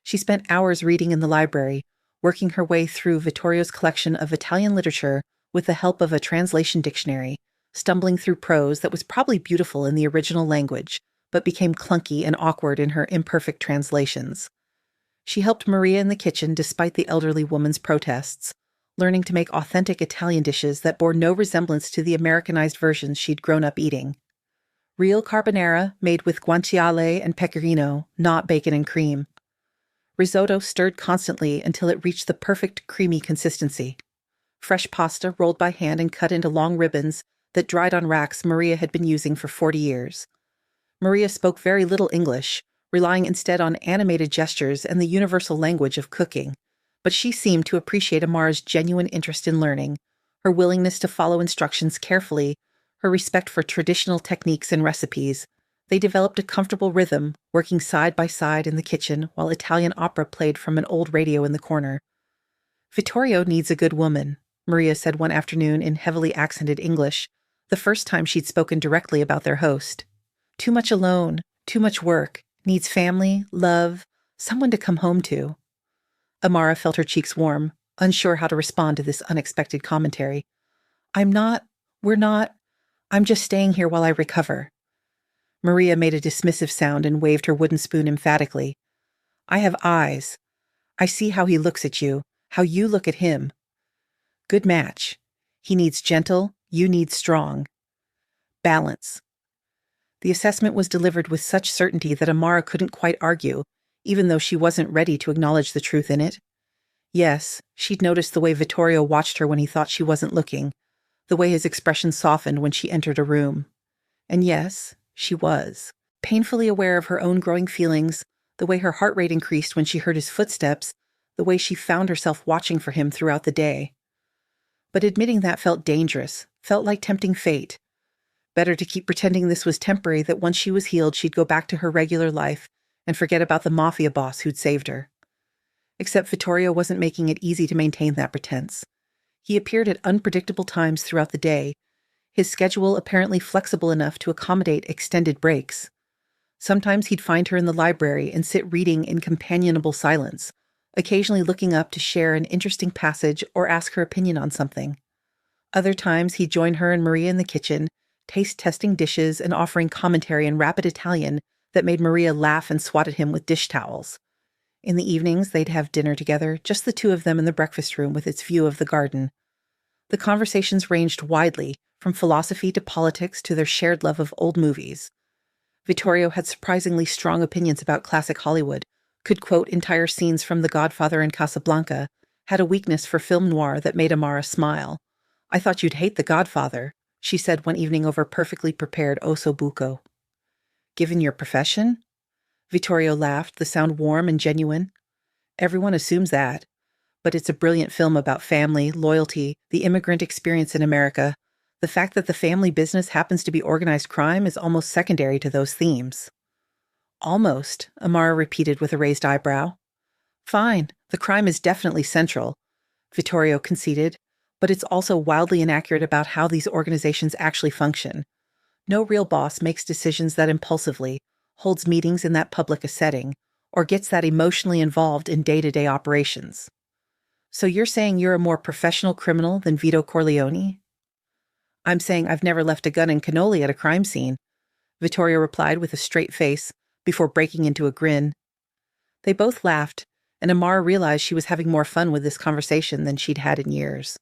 She spent hours reading in the library, working her way through Vittorio's collection of Italian literature with the help of a translation dictionary, stumbling through prose that was probably beautiful in the original language, but became clunky and awkward in her imperfect translations. She helped Maria in the kitchen despite the elderly woman's protests, learning to make authentic Italian dishes that bore no resemblance to the Americanized versions she'd grown up eating. Real carbonara made with guanciale and pecorino, not bacon and cream. Risotto stirred constantly until it reached the perfect creamy consistency. Fresh pasta rolled by hand and cut into long ribbons that dried on racks Maria had been using for 40 years. Maria spoke very little English, relying instead on animated gestures and the universal language of cooking, but she seemed to appreciate Amara's genuine interest in learning, her willingness to follow instructions carefully, her respect for traditional techniques and recipes. They developed a comfortable rhythm, working side by side in the kitchen while Italian opera played from an old radio in the corner. Vittorio needs a good woman, Maria said one afternoon in heavily accented English, the first time she'd spoken directly about their host. Too much alone, too much work, needs family, love, someone to come home to. Amara felt her cheeks warm, unsure how to respond to this unexpected commentary. I'm just staying here while I recover. Maria made a dismissive sound and waved her wooden spoon emphatically. I have eyes. I see how he looks at you, how you look at him. Good match. He needs gentle, you need strong. Balance. The assessment was delivered with such certainty that Amara couldn't quite argue, even though she wasn't ready to acknowledge the truth in it. Yes, she'd noticed the way Vittorio watched her when he thought she wasn't looking, the way his expression softened when she entered a room. And yes, she was, painfully aware of her own growing feelings, the way her heart rate increased when she heard his footsteps, the way she found herself watching for him throughout the day. But admitting that felt dangerous, felt like tempting fate. Better to keep pretending this was temporary, that once she was healed she'd go back to her regular life and forget about the mafia boss who'd saved her. Except Vittorio wasn't making it easy to maintain that pretense. He appeared at unpredictable times throughout the day, his schedule apparently flexible enough to accommodate extended breaks. Sometimes he'd find her in the library and sit reading in companionable silence, occasionally looking up to share an interesting passage or ask her opinion on something. Other times he'd join her and Maria in the kitchen, taste-testing dishes and offering commentary in rapid Italian that made Maria laugh and swat at him with dish towels. In the evenings, they'd have dinner together, just the two of them in the breakfast room with its view of the garden. The conversations ranged widely, from philosophy to politics to their shared love of old movies. Vittorio had surprisingly strong opinions about classic Hollywood, could quote entire scenes from The Godfather and Casablanca, had a weakness for film noir that made Amara smile. I thought you'd hate The Godfather, she said one evening over perfectly prepared osso buco. Given your profession? Vittorio laughed, the sound warm and genuine. Everyone assumes that. But it's a brilliant film about family, loyalty, the immigrant experience in America. The fact that the family business happens to be organized crime is almost secondary to those themes. Almost, Amara repeated with a raised eyebrow. Fine, the crime is definitely central, Vittorio conceded, but it's also wildly inaccurate about how these organizations actually function. No real boss makes decisions that impulsively, holds meetings in that public a setting, or gets that emotionally involved in day-to-day operations. So you're saying you're a more professional criminal than Vito Corleone? I'm saying I've never left a gun and cannoli at a crime scene, Vittorio replied with a straight face, before breaking into a grin. They both laughed, and Amara realized she was having more fun with this conversation than she'd had in years.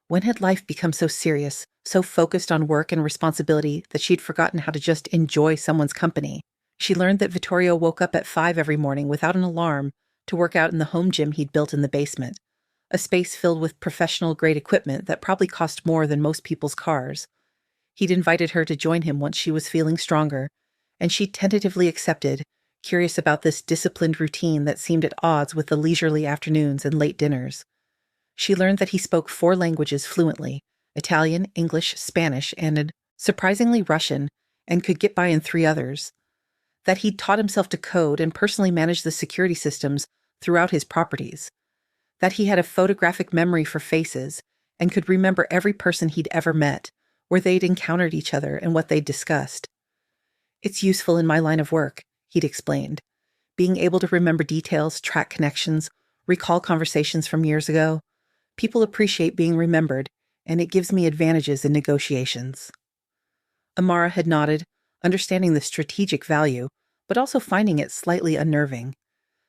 When had life become so serious, so focused on work and responsibility that she'd forgotten how to just enjoy someone's company? She learned that Vittorio woke up at 5 every morning without an alarm to work out in the home gym he'd built in the basement, a space filled with professional-grade equipment that probably cost more than most people's cars. He'd invited her to join him once she was feeling stronger, and she tentatively accepted, curious about this disciplined routine that seemed at odds with the leisurely afternoons and late dinners. She learned that he spoke 4 languages fluently: Italian, English, Spanish, and, surprisingly, Russian, and could get by in 3 others. That he'd taught himself to code and personally manage the security systems throughout his properties. That he had a photographic memory for faces and could remember every person he'd ever met, where they'd encountered each other and what they'd discussed. It's useful in my line of work, he'd explained. Being able to remember details, track connections, recall conversations from years ago. People appreciate being remembered, and it gives me advantages in negotiations. Amara had nodded, understanding the strategic value, but also finding it slightly unnerving.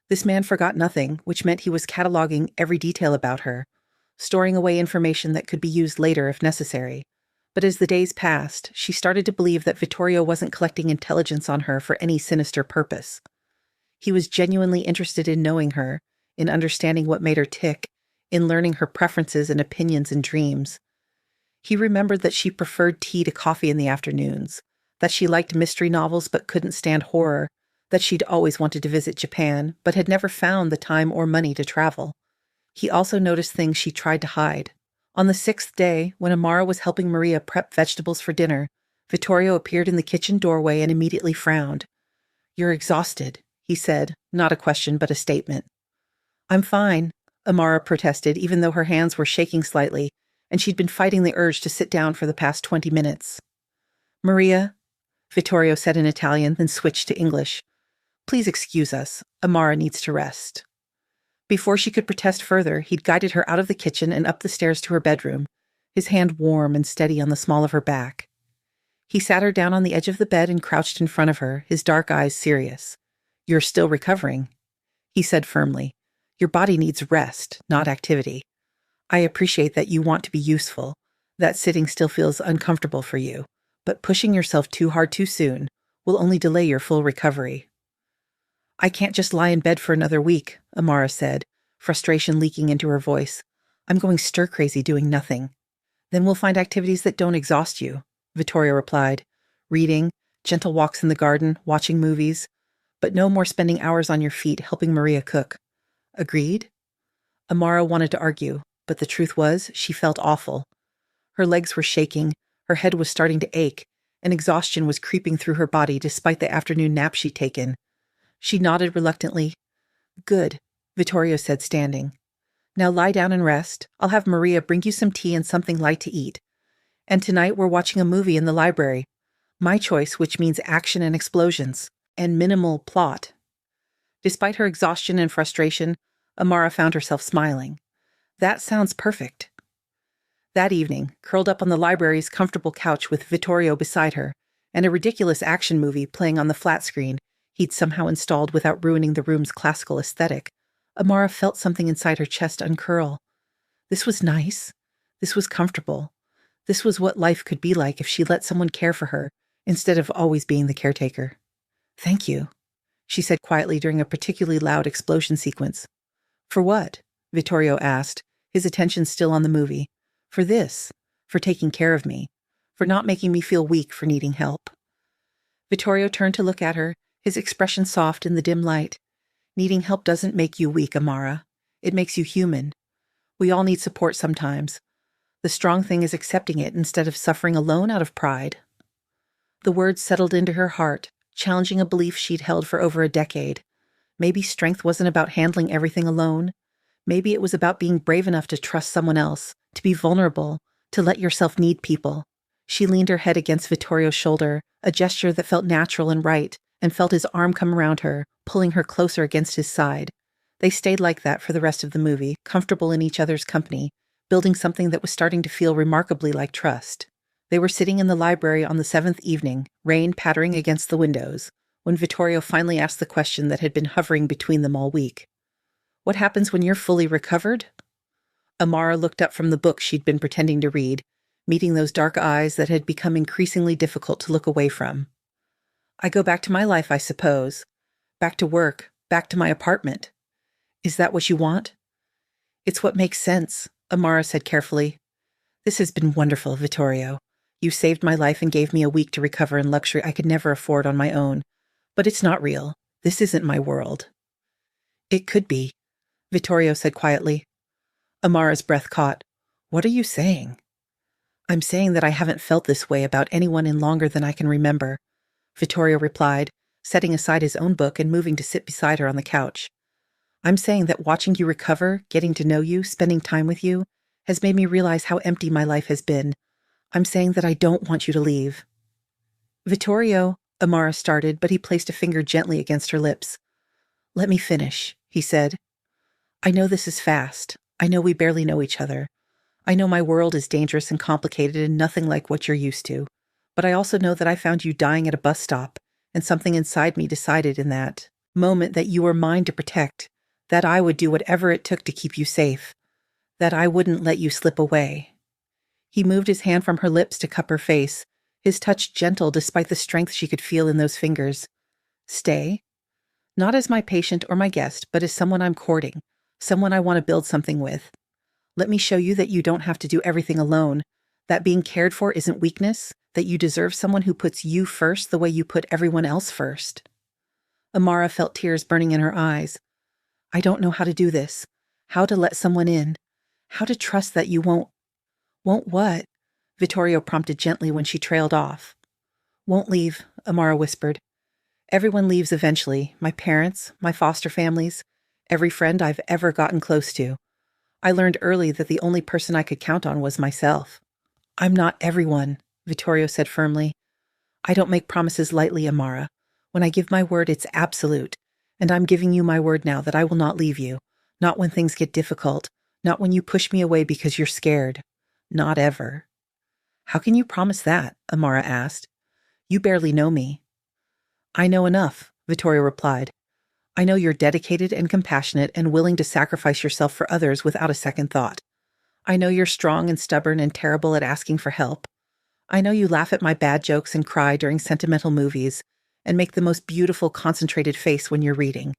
This man forgot nothing, which meant he was cataloging every detail about her, storing away information that could be used later if necessary. But as the days passed, she started to believe that Vittorio wasn't collecting intelligence on her for any sinister purpose. He was genuinely interested in knowing her, in understanding what made her tick, in learning her preferences and opinions and dreams. He remembered that she preferred tea to coffee in the afternoons, that she liked mystery novels but couldn't stand horror, that she'd always wanted to visit Japan but had never found the time or money to travel. He also noticed things she tried to hide. On the 6th day, when Amara was helping Maria prep vegetables for dinner, Vittorio appeared in the kitchen doorway and immediately frowned. "You're exhausted," he said, not a question but a statement. "I'm fine," Amara protested, even though her hands were shaking slightly, and she'd been fighting the urge to sit down for the past 20 minutes. "Maria," Vittorio said in Italian, then switched to English. "Please excuse us. Amara needs to rest." Before she could protest further, he'd guided her out of the kitchen and up the stairs to her bedroom, his hand warm and steady on the small of her back. He sat her down on the edge of the bed and crouched in front of her, his dark eyes serious. "You're still recovering," he said firmly. "Your body needs rest, not activity. I appreciate that you want to be useful, that sitting still feels uncomfortable for you, but pushing yourself too hard too soon will only delay your full recovery." "I can't just lie in bed for another week," Amara said, frustration leaking into her voice. "I'm going stir-crazy doing nothing." "Then we'll find activities that don't exhaust you," Vittorio replied. "Reading, gentle walks in the garden, watching movies, but no more spending hours on your feet helping Maria cook." "Agreed?" Amara wanted to argue, but the truth was she felt awful. Her legs were shaking, her head was starting to ache, and exhaustion was creeping through her body despite the afternoon nap she'd taken. She nodded reluctantly. "Good," Vittorio said, standing. "Now lie down and rest. I'll have Maria bring you some tea and something light to eat. And tonight we're watching a movie in the library. My choice, which means action and explosions, and minimal plot." Despite her exhaustion and frustration, Amara found herself smiling. "That sounds perfect." That evening, curled up on the library's comfortable couch with Vittorio beside her, and a ridiculous action movie playing on the flat screen he'd somehow installed without ruining the room's classical aesthetic, Amara felt something inside her chest uncurl. This was nice. This was comfortable. This was what life could be like if she let someone care for her, instead of always being the caretaker. "Thank you," she said quietly during a particularly loud explosion sequence. "For what?" Vittorio asked, his attention still on the movie. "For this. For taking care of me. For not making me feel weak for needing help." Vittorio turned to look at her, his expression soft in the dim light. "Needing help doesn't make you weak, Amara. It makes you human. We all need support sometimes. The strong thing is accepting it instead of suffering alone out of pride. The words settled into her heart, challenging a belief she'd held for over a decade. Maybe strength wasn't about handling everything alone. Maybe it was about being brave enough to trust someone else, to be vulnerable, to let yourself need people. She leaned her head against Vittorio's shoulder, a gesture that felt natural and right, and felt his arm come around her, pulling her closer against his side. They stayed like that for the rest of the movie, comfortable in each other's company, building something that was starting to feel remarkably like trust. They were sitting in the library on the 7th evening, rain pattering against the windows, when Vittorio finally asked the question that had been hovering between them all week. "What happens when you're fully recovered?" Amara looked up from the book she'd been pretending to read, meeting those dark eyes that had become increasingly difficult to look away from. "I go back to my life, I suppose. Back to work, back to my apartment. Is that what you want?" "It's what makes sense," Amara said carefully. "This has been wonderful, Vittorio. You saved my life and gave me a week to recover in luxury I could never afford on my own. But it's not real. This isn't my world." "It could be," Vittorio said quietly. Amara's breath caught. "What are you saying?" "I'm saying that I haven't felt this way about anyone in longer than I can remember," Vittorio replied, setting aside his own book and moving to sit beside her on the couch. "I'm saying that watching you recover, getting to know you, spending time with you, has made me realize how empty my life has been. I'm saying that I don't want you to leave." "Vittorio," Amara started, but he placed a finger gently against her lips. "Let me finish," he said. "I know this is fast. I know we barely know each other. I know my world is dangerous and complicated and nothing like what you're used to. But I also know that I found you dying at a bus stop, and something inside me decided in that moment that you were mine to protect, that I would do whatever it took to keep you safe, that I wouldn't let you slip away." He moved his hand from her lips to cup her face, his touch gentle despite the strength she could feel in those fingers. "Stay? Not as my patient or my guest, but as someone I'm courting, someone I want to build something with. Let me show you that you don't have to do everything alone, that being cared for isn't weakness, that you deserve someone who puts you first the way you put everyone else first." Amara felt tears burning in her eyes. "I don't know how to do this, how to let someone in, how to trust that you won't—" "Won't what?" Vittorio prompted gently when she trailed off. "Won't leave," Amara whispered. "Everyone leaves eventually, my parents, my foster families, every friend I've ever gotten close to. I learned early that the only person I could count on was myself." "I'm not everyone," Vittorio said firmly. "I don't make promises lightly, Amara. When I give my word, it's absolute. And I'm giving you my word now that I will not leave you. Not when things get difficult. Not when you push me away because you're scared. Not ever." "How can you promise that?" Amara asked. "You barely know me." "I know enough," Vittorio replied. "I know you're dedicated and compassionate and willing to sacrifice yourself for others without a second thought. I know you're strong and stubborn and terrible at asking for help. I know you laugh at my bad jokes and cry during sentimental movies and make the most beautiful concentrated face when you're reading.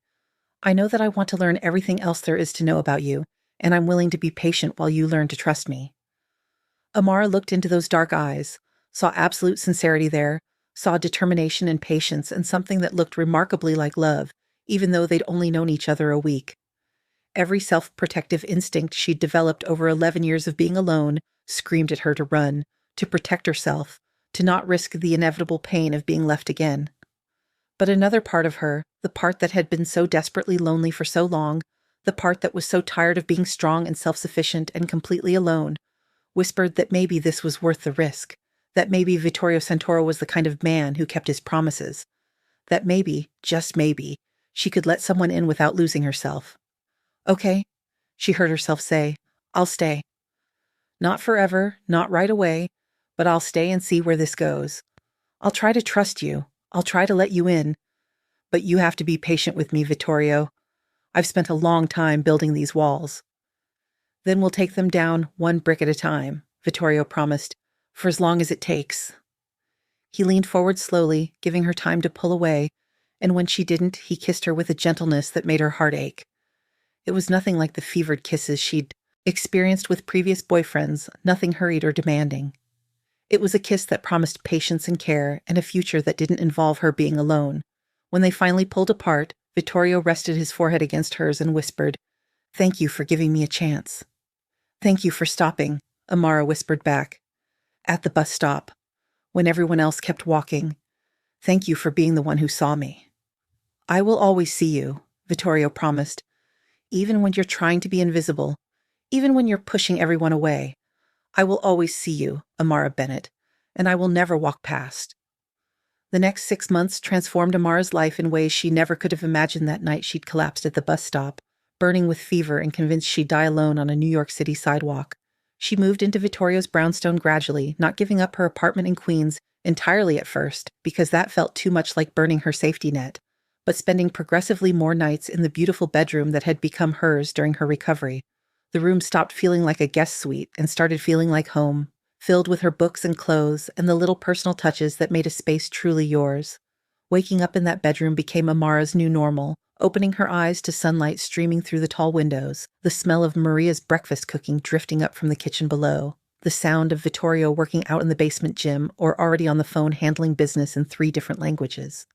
I know that I want to learn everything else there is to know about you, and I'm willing to be patient while you learn to trust me." Amara looked into those dark eyes, saw absolute sincerity there, saw determination and patience and something that looked remarkably like love, even though they'd only known each other a week. Every self-protective instinct she'd developed over 11 years of being alone screamed at her to run, to protect herself, to not risk the inevitable pain of being left again. But another part of her, the part that had been so desperately lonely for so long, the part that was so tired of being strong and self-sufficient and completely alone, whispered that maybe this was worth the risk, that maybe Vittorio Santoro was the kind of man who kept his promises, that maybe, just maybe, she could let someone in without losing herself. "Okay," she heard herself say, "I'll stay. Not forever, not right away, but I'll stay and see where this goes. I'll try to trust you. I'll try to let you in. But you have to be patient with me, Vittorio. I've spent a long time building these walls." "Then we'll take them down one brick at a time," Vittorio promised, "for as long as it takes." He leaned forward slowly, giving her time to pull away, and when she didn't, he kissed her with a gentleness that made her heart ache. It was nothing like the fevered kisses she'd experienced with previous boyfriends, nothing hurried or demanding. It was a kiss that promised patience and care and a future that didn't involve her being alone. When they finally pulled apart, Vittorio rested his forehead against hers and whispered, Thank you for giving me a chance. Thank you for stopping, Amara whispered back. At the bus stop, when everyone else kept walking. Thank you for being the one who saw me. I will always see you, Vittorio promised, even when you're trying to be invisible, even when you're pushing everyone away. I will always see you, Amara Bennett, and I will never walk past. The next 6 months transformed Amara's life in ways she never could have imagined that night she'd collapsed at the bus stop, burning with fever and convinced she'd die alone on a New York City sidewalk. She moved into Vittorio's brownstone gradually, not giving up her apartment in Queens entirely at first, because that felt too much like burning her safety net, but spending progressively more nights in the beautiful bedroom that had become hers during her recovery. The room stopped feeling like a guest suite and started feeling like home, filled with her books and clothes and the little personal touches that made a space truly yours. Waking up in that bedroom became Amara's new normal, opening her eyes to sunlight streaming through the tall windows, the smell of Maria's breakfast cooking drifting up from the kitchen below, the sound of Vittorio working out in the basement gym or already on the phone handling business in 3 different languages.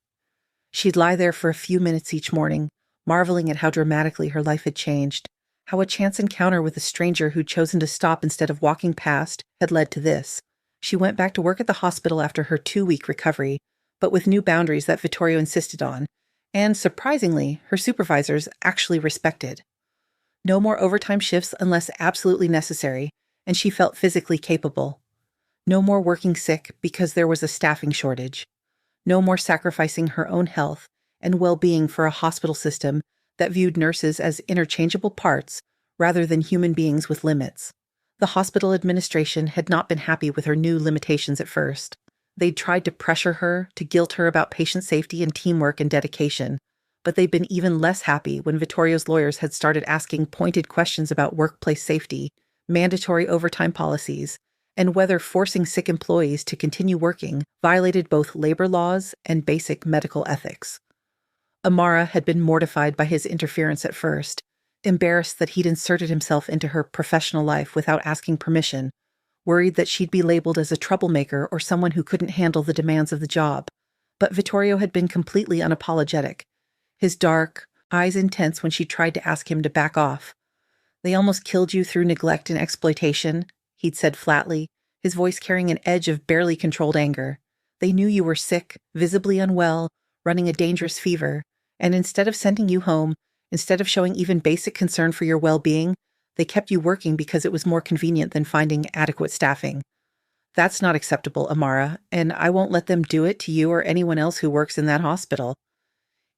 She'd lie there for a few minutes each morning, marveling at how dramatically her life had changed, how a chance encounter with a stranger who'd chosen to stop instead of walking past had led to this. She went back to work at the hospital after her 2-week recovery, but with new boundaries that Vittorio insisted on, and, surprisingly, her supervisors actually respected. No more overtime shifts unless absolutely necessary, and she felt physically capable. No more working sick because there was a staffing shortage. No more sacrificing her own health and well-being for a hospital system that viewed nurses as interchangeable parts rather than human beings with limits. The hospital administration had not been happy with her new limitations at first. They'd tried to pressure her, to guilt her about patient safety and teamwork and dedication, but they'd been even less happy when Vittorio's lawyers had started asking pointed questions about workplace safety, mandatory overtime policies, and whether forcing sick employees to continue working violated both labor laws and basic medical ethics. Amara had been mortified by his interference at first, embarrassed that he'd inserted himself into her professional life without asking permission, worried that she'd be labeled as a troublemaker or someone who couldn't handle the demands of the job. But Vittorio had been completely unapologetic, his dark, eyes intense when she tried to ask him to back off. "They almost killed you through neglect and exploitation," he'd said flatly, his voice carrying an edge of barely controlled anger. "They knew you were sick, visibly unwell, running a dangerous fever, and instead of sending you home, instead of showing even basic concern for your well-being, they kept you working because it was more convenient than finding adequate staffing. That's not acceptable, Amara, and I won't let them do it to you or anyone else who works in that hospital."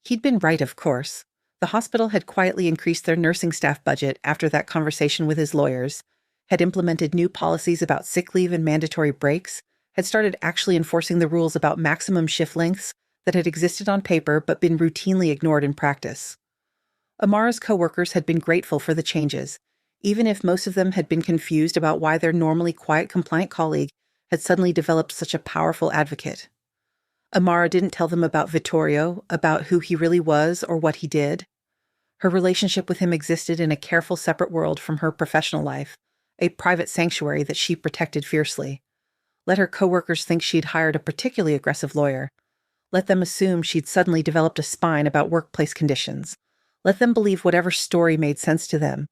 He'd been right, of course. The hospital had quietly increased their nursing staff budget after that conversation with his lawyers, had implemented new policies about sick leave and mandatory breaks, had started actually enforcing the rules about maximum shift lengths that had existed on paper but been routinely ignored in practice. Amara's coworkers had been grateful for the changes, even if most of them had been confused about why their normally quiet, compliant colleague had suddenly developed such a powerful advocate. Amara didn't tell them about Vittorio, about who he really was or what he did. Her relationship with him existed in a careful, separate world from her professional life, a private sanctuary that she protected fiercely. Let her coworkers think she'd hired a particularly aggressive lawyer. Let them assume she'd suddenly developed a spine about workplace conditions. Let them believe whatever story made sense to them.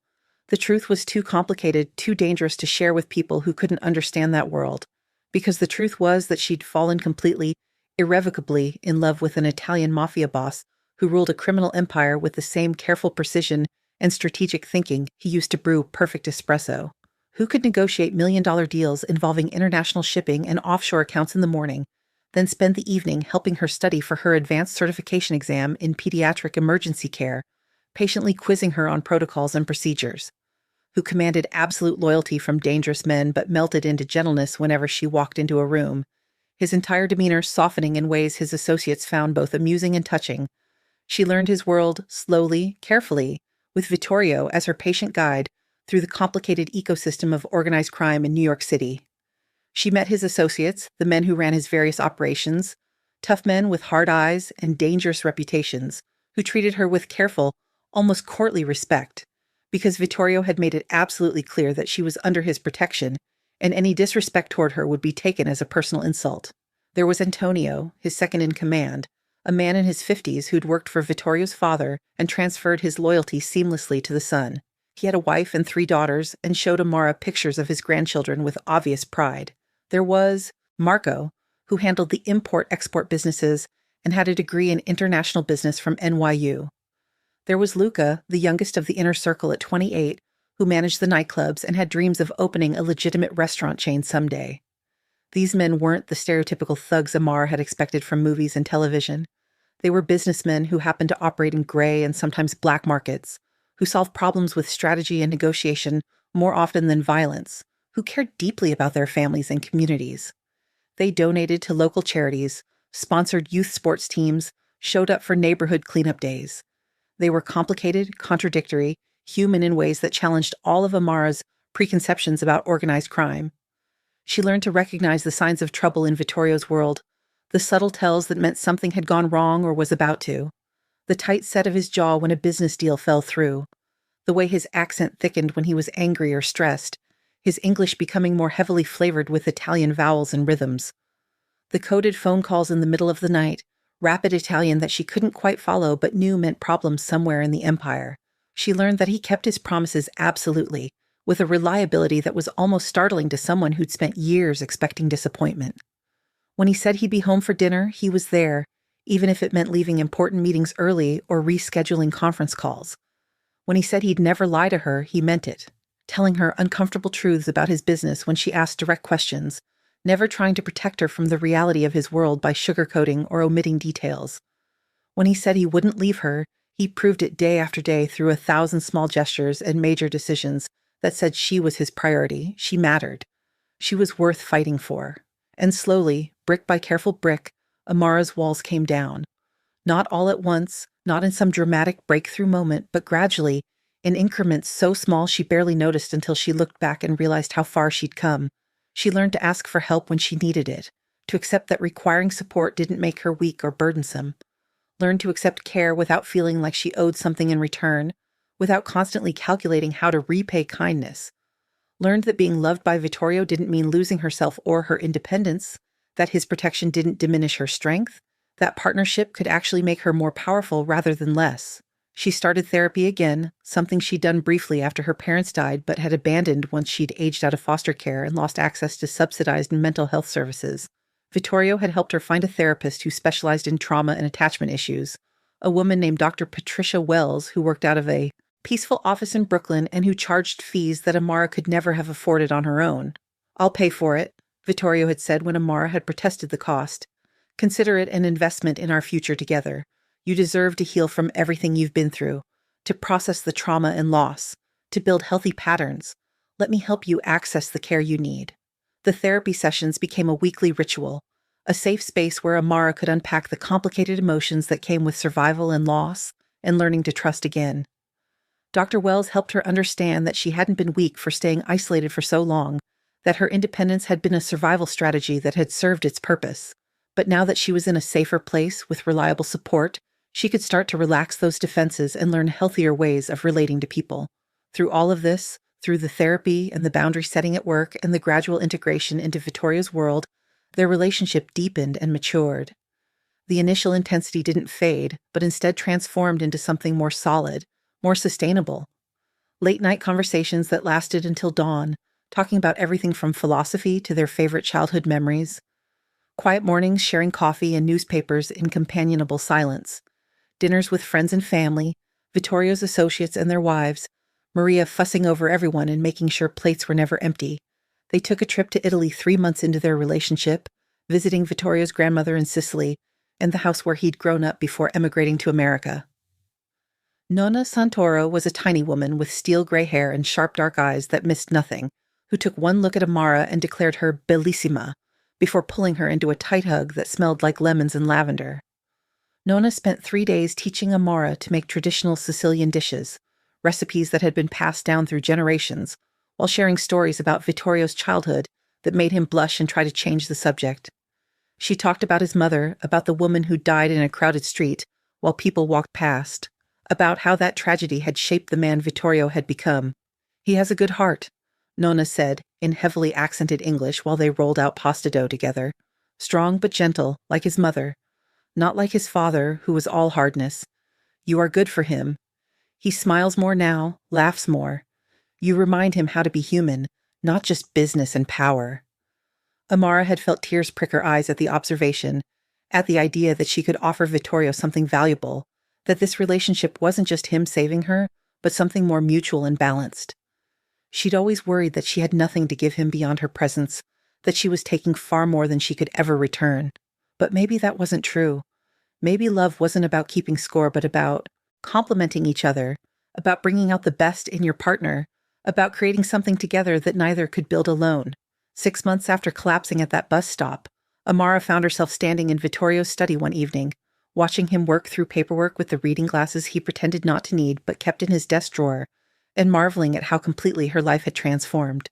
The truth was too complicated, too dangerous to share with people who couldn't understand that world, because the truth was that she'd fallen completely, irrevocably in love with an Italian Mafia boss who ruled a criminal empire with the same careful precision and strategic thinking he used to brew perfect espresso. Who could negotiate million-dollar deals involving international shipping and offshore accounts in the morning, then spend the evening helping her study for her advanced certification exam in paediatric emergency care, patiently quizzing her on protocols and procedures, who commanded absolute loyalty from dangerous men but melted into gentleness whenever she walked into a room, his entire demeanor softening in ways his associates found both amusing and touching. She learned his world slowly, carefully, with Vittorio as her patient guide through the complicated ecosystem of organized crime in New York City. She met his associates, the men who ran his various operations, tough men with hard eyes and dangerous reputations, who treated her with careful, almost courtly respect, because Vittorio had made it absolutely clear that she was under his protection, and any disrespect toward her would be taken as a personal insult. There was Antonio, his second in command, a man in his 50s who'd worked for Vittorio's father and transferred his loyalty seamlessly to the son. He had a wife and 3 daughters and showed Amara pictures of his grandchildren with obvious pride. There was Marco, who handled the import-export businesses and had a degree in international business from NYU. There was Luca, the youngest of the inner circle at 28, who managed the nightclubs and had dreams of opening a legitimate restaurant chain someday. These men weren't the stereotypical thugs Amara had expected from movies and television. They were businessmen who happened to operate in gray and sometimes black markets, who solved problems with strategy and negotiation more often than violence, who cared deeply about their families and communities. They donated to local charities, sponsored youth sports teams, showed up for neighborhood cleanup days. They were complicated, contradictory, human in ways that challenged all of Amara's preconceptions about organized crime. She learned to recognize the signs of trouble in Vittorio's world, the subtle tells that meant something had gone wrong or was about to, the tight set of his jaw when a business deal fell through, the way his accent thickened when he was angry or stressed, his English becoming more heavily flavored with Italian vowels and rhythms. The coded phone calls in the middle of the night, rapid Italian that she couldn't quite follow but knew meant problems somewhere in the empire. She learned that he kept his promises absolutely, with a reliability that was almost startling to someone who'd spent years expecting disappointment. When he said he'd be home for dinner, he was there, even if it meant leaving important meetings early or rescheduling conference calls. When he said he'd never lie to her, he meant it, telling her uncomfortable truths about his business when she asked direct questions, never trying to protect her from the reality of his world by sugarcoating or omitting details. When he said he wouldn't leave her, he proved it day after day through 1,000 small gestures and major decisions that said she was his priority, she mattered. She was worth fighting for. And slowly, brick by careful brick, Amara's walls came down. Not all at once, not in some dramatic breakthrough moment, but gradually, in increments so small she barely noticed until she looked back and realized how far she'd come. She learned to ask for help when she needed it, to accept that requiring support didn't make her weak or burdensome. Learned to accept care without feeling like she owed something in return, without constantly calculating how to repay kindness. Learned that being loved by Vittorio didn't mean losing herself or her independence, that his protection didn't diminish her strength, that partnership could actually make her more powerful rather than less. She started therapy again, something she'd done briefly after her parents died but had abandoned once she'd aged out of foster care and lost access to subsidized mental health services. Vittorio had helped her find a therapist who specialized in trauma and attachment issues, a woman named Dr. Patricia Wells who worked out of a peaceful office in Brooklyn and who charged fees that Amara could never have afforded on her own. "I'll pay for it," Vittorio had said when Amara had protested the cost. "Consider it an investment in our future together. You deserve to heal from everything you've been through, to process the trauma and loss, to build healthy patterns. Let me help you access the care you need." The therapy sessions became a weekly ritual, a safe space where Amara could unpack the complicated emotions that came with survival and loss and learning to trust again. Dr. Wells helped her understand that she hadn't been weak for staying isolated for so long, that her independence had been a survival strategy that had served its purpose. But now that she was in a safer place with reliable support, she could start to relax those defenses and learn healthier ways of relating to people. Through all of this, through the therapy and the boundary setting at work and the gradual integration into Vittorio's world, their relationship deepened and matured. The initial intensity didn't fade, but instead transformed into something more solid, more sustainable. Late-night conversations that lasted until dawn, talking about everything from philosophy to their favorite childhood memories. Quiet mornings sharing coffee and newspapers in companionable silence. Dinners with friends and family, Vittorio's associates and their wives, Maria fussing over everyone and making sure plates were never empty. They took a trip to Italy 3 months into their relationship, visiting Vittorio's grandmother in Sicily and the house where he'd grown up before emigrating to America. Nonna Santoro was a tiny woman with steel gray hair and sharp dark eyes that missed nothing, who took one look at Amara and declared her bellissima, before pulling her into a tight hug that smelled like lemons and lavender. Nonna spent 3 days teaching Amara to make traditional Sicilian dishes, recipes that had been passed down through generations, while sharing stories about Vittorio's childhood that made him blush and try to change the subject. She talked about his mother, about the woman who died in a crowded street while people walked past, about how that tragedy had shaped the man Vittorio had become. "He has a good heart," Nonna said in heavily accented English while they rolled out pasta dough together. "Strong but gentle, like his mother. Not like his father, who was all hardness. You are good for him. He smiles more now, laughs more. You remind him how to be human, not just business and power." Amara had felt tears prick her eyes at the observation, at the idea that she could offer Vittorio something valuable, that this relationship wasn't just him saving her, but something more mutual and balanced. She'd always worried that she had nothing to give him beyond her presence, that she was taking far more than she could ever return. But maybe that wasn't true. Maybe love wasn't about keeping score, but about complementing each other, about bringing out the best in your partner, about creating something together that neither could build alone. 6 months after collapsing at that bus stop, Amara found herself standing in Vittorio's study one evening, watching him work through paperwork with the reading glasses he pretended not to need but kept in his desk drawer, and marveling at how completely her life had transformed.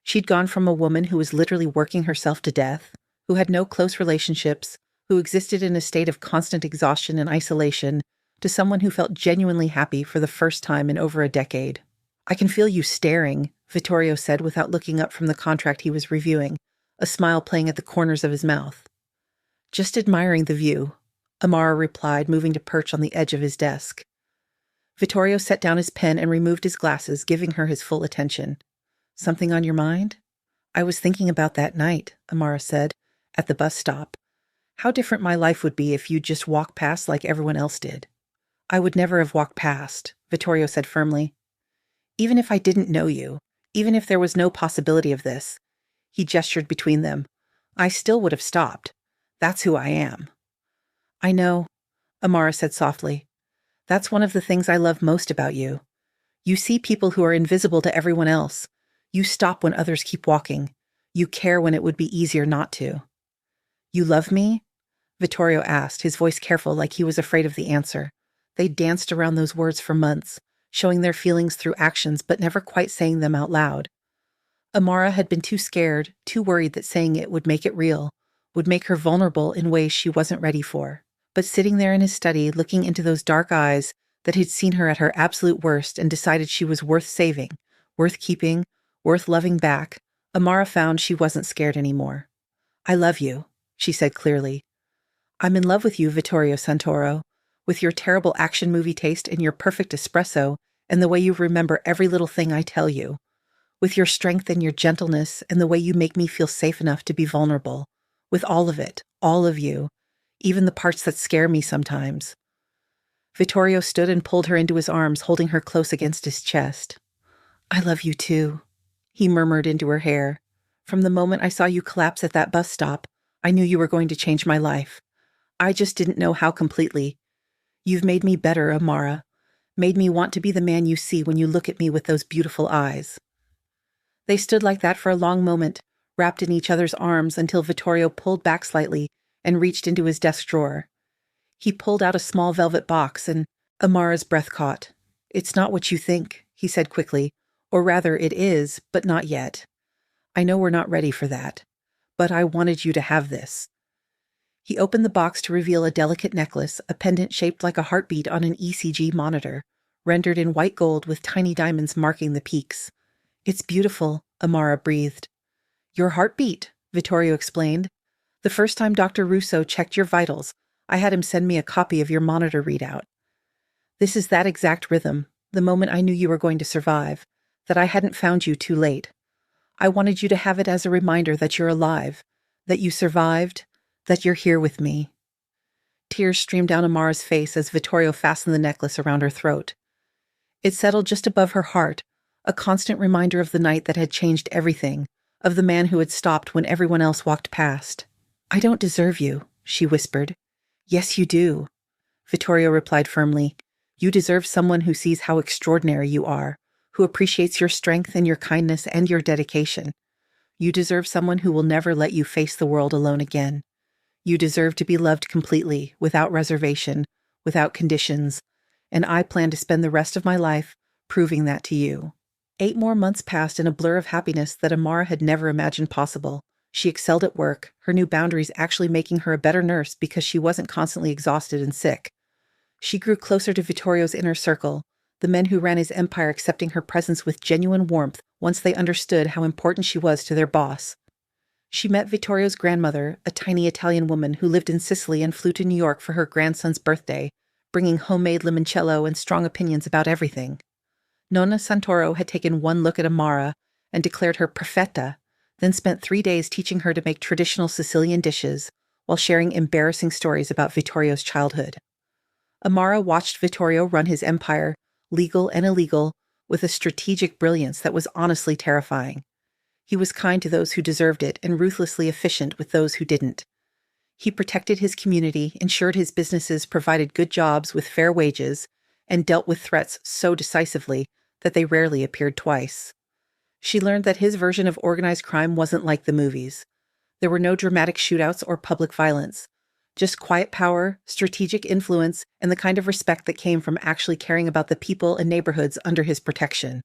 She'd gone from a woman who was literally working herself to death, who had no close relationships, who existed in a state of constant exhaustion and isolation, to someone who felt genuinely happy for the first time in over a decade. "I can feel you staring," Vittorio said without looking up from the contract he was reviewing, a smile playing at the corners of his mouth. "Just admiring the view," Amara replied, moving to perch on the edge of his desk. Vittorio set down his pen and removed his glasses, giving her his full attention. "Something on your mind?" "I was thinking about that night," Amara said, "at the bus stop. How different my life would be if you'd just walked past like everyone else did." "I would never have walked past," Vittorio said firmly. "Even if I didn't know you, even if there was no possibility of this," he gestured between them, "I still would have stopped. That's who I am." "I know," Amara said softly. "That's one of the things I love most about you. You see people who are invisible to everyone else. You stop when others keep walking. You care when it would be easier not to." "You love me?" Vittorio asked, his voice careful like he was afraid of the answer. They danced around those words for months, showing their feelings through actions but never quite saying them out loud. Amara had been too scared, too worried that saying it would make it real, would make her vulnerable in ways she wasn't ready for. But sitting there in his study, looking into those dark eyes that had seen her at her absolute worst and decided she was worth saving, worth keeping, worth loving back, Amara found she wasn't scared anymore. "I love you," she said clearly. "I'm in love with you, Vittorio Santoro, with your terrible action movie taste and your perfect espresso and the way you remember every little thing I tell you, with your strength and your gentleness and the way you make me feel safe enough to be vulnerable, with all of it, all of you, even the parts that scare me sometimes." Vittorio stood and pulled her into his arms, holding her close against his chest. "I love you too," he murmured into her hair. "From the moment I saw you collapse at that bus stop, I knew you were going to change my life. I just didn't know how completely. You've made me better, Amara, made me want to be the man you see when you look at me with those beautiful eyes." They stood like that for a long moment, wrapped in each other's arms until Vittorio pulled back slightly and reached into his desk drawer. He pulled out a small velvet box and Amara's breath caught. "It's not what you think," he said quickly, "or rather it is, but not yet. I know we're not ready for that, but I wanted you to have this." He opened the box to reveal a delicate necklace, a pendant shaped like a heartbeat on an ECG monitor, rendered in white gold with tiny diamonds marking the peaks. "It's beautiful," Amara breathed. "Your heartbeat," Vittorio explained. "The first time Dr. Russo checked your vitals, I had him send me a copy of your monitor readout. This is that exact rhythm, the moment I knew you were going to survive, that I hadn't found you too late. I wanted you to have it as a reminder that you're alive, that you survived, that you're here with me." Tears streamed down Amara's face as Vittorio fastened the necklace around her throat. It settled just above her heart, a constant reminder of the night that had changed everything, of the man who had stopped when everyone else walked past. "I don't deserve you," she whispered. "Yes, you do," Vittorio replied firmly. "You deserve someone who sees how extraordinary you are, who appreciates your strength and your kindness and your dedication. You deserve someone who will never let you face the world alone again. You deserve to be loved completely, without reservation, without conditions, and I plan to spend the rest of my life proving that to you." 8 more months passed in a blur of happiness that Amara had never imagined possible. She excelled at work, her new boundaries actually making her a better nurse because she wasn't constantly exhausted and sick. She grew closer to Vittorio's inner circle, the men who ran his empire accepting her presence with genuine warmth once they understood how important she was to their boss. She met Vittorio's grandmother, a tiny Italian woman who lived in Sicily and flew to New York for her grandson's birthday, bringing homemade limoncello and strong opinions about everything. Nonna Santoro had taken one look at Amara and declared her perfetta, then spent 3 days teaching her to make traditional Sicilian dishes while sharing embarrassing stories about Vittorio's childhood. Amara watched Vittorio run his empire, legal and illegal, with a strategic brilliance that was honestly terrifying. He was kind to those who deserved it and ruthlessly efficient with those who didn't. He protected his community, ensured his businesses provided good jobs with fair wages, and dealt with threats so decisively that they rarely appeared twice. She learned that his version of organized crime wasn't like the movies. There were no dramatic shootouts or public violence, just quiet power, strategic influence, and the kind of respect that came from actually caring about the people and neighborhoods under his protection.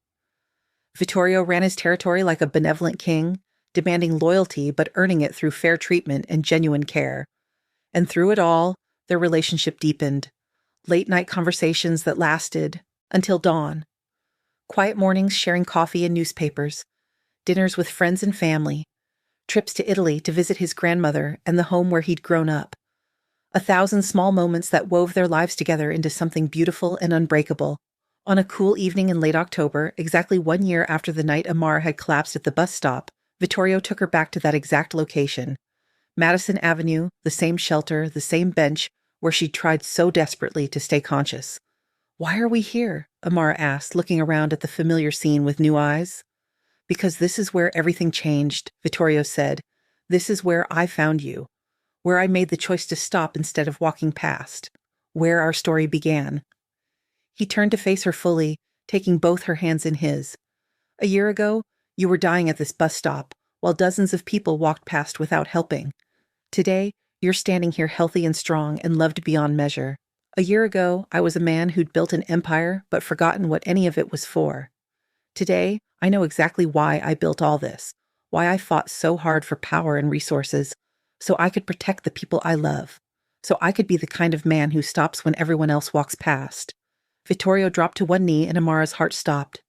Vittorio ran his territory like a benevolent king, demanding loyalty but earning it through fair treatment and genuine care. And through it all, their relationship deepened. Late-night conversations that lasted until dawn. Quiet mornings sharing coffee and newspapers. Dinners with friends and family. Trips to Italy to visit his grandmother and the home where he'd grown up. 1,000 small moments that wove their lives together into something beautiful and unbreakable. On a cool evening in late October, exactly 1 year after the night Amara had collapsed at the bus stop, Vittorio took her back to that exact location. Madison Avenue, the same shelter, the same bench, where she'd tried so desperately to stay conscious. "Why are we here?" Amara asked, looking around at the familiar scene with new eyes. "Because this is where everything changed," Vittorio said. "This is where I found you. Where I made the choice to stop instead of walking past. Where our story began." He turned to face her fully, taking both her hands in his. "A year ago, you were dying at this bus stop, while dozens of people walked past without helping. Today, you're standing here healthy and strong and loved beyond measure. A year ago, I was a man who'd built an empire but forgotten what any of it was for. Today, I know exactly why I built all this, why I fought so hard for power and resources, so I could protect the people I love, so I could be the kind of man who stops when everyone else walks past." Vittorio dropped to one knee and Amara's heart stopped.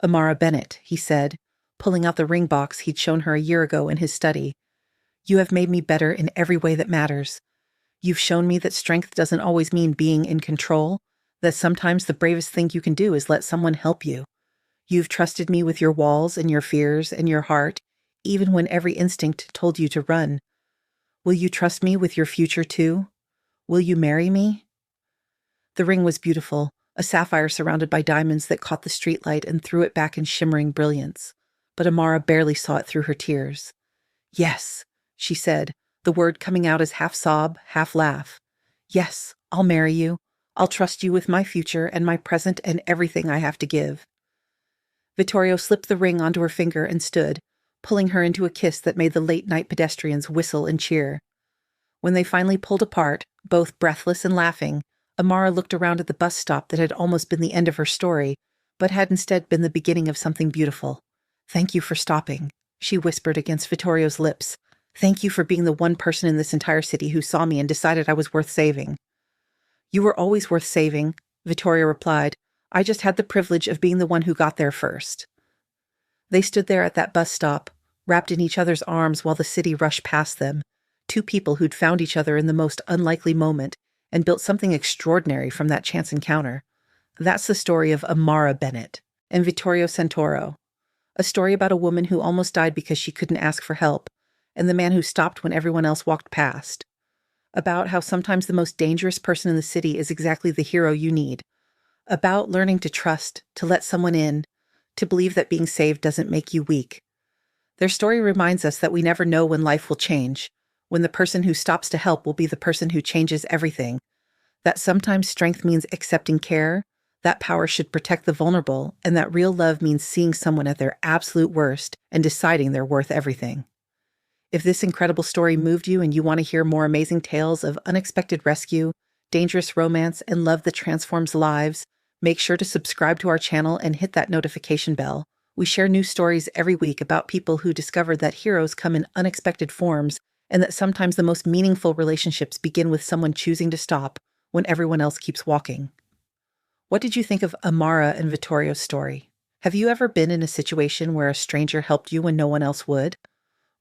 "Amara Bennett," he said, pulling out the ring box he'd shown her a year ago in his study. "You have made me better in every way that matters. You've shown me that strength doesn't always mean being in control, that sometimes the bravest thing you can do is let someone help you. You've trusted me with your walls and your fears and your heart, even when every instinct told you to run. Will you trust me with your future too? Will you marry me?" The ring was beautiful, a sapphire surrounded by diamonds that caught the streetlight and threw it back in shimmering brilliance. But Amara barely saw it through her tears. "Yes," she said, the word coming out as half sob, half laugh. "Yes, I'll marry you. I'll trust you with my future and my present and everything I have to give." Vittorio slipped the ring onto her finger and stood, pulling her into a kiss that made the late-night pedestrians whistle and cheer. When they finally pulled apart, both breathless and laughing, Amara looked around at the bus stop that had almost been the end of her story, but had instead been the beginning of something beautiful. "Thank you for stopping," she whispered against Vittorio's lips. "Thank you for being the one person in this entire city who saw me and decided I was worth saving." "You were always worth saving," Vittorio replied. "I just had the privilege of being the one who got there first." They stood there at that bus stop, wrapped in each other's arms while the city rushed past them, two people who'd found each other in the most unlikely moment and built something extraordinary from that chance encounter. That's the story of Amara Bennett and Vittorio Santoro. A story about a woman who almost died because she couldn't ask for help, and the man who stopped when everyone else walked past. About how sometimes the most dangerous person in the city is exactly the hero you need. About learning to trust, to let someone in, to believe that being saved doesn't make you weak. Their story reminds us that we never know when life will change, when the person who stops to help will be the person who changes everything. That sometimes strength means accepting care, that power should protect the vulnerable, and that real love means seeing someone at their absolute worst and deciding they're worth everything. If this incredible story moved you and you want to hear more amazing tales of unexpected rescue, dangerous romance, and love that transforms lives, make sure to subscribe to our channel and hit that notification bell. We share new stories every week about people who discovered that heroes come in unexpected forms and that sometimes the most meaningful relationships begin with someone choosing to stop when everyone else keeps walking. What did you think of Amara and Vittorio's story? Have you ever been in a situation where a stranger helped you when no one else would?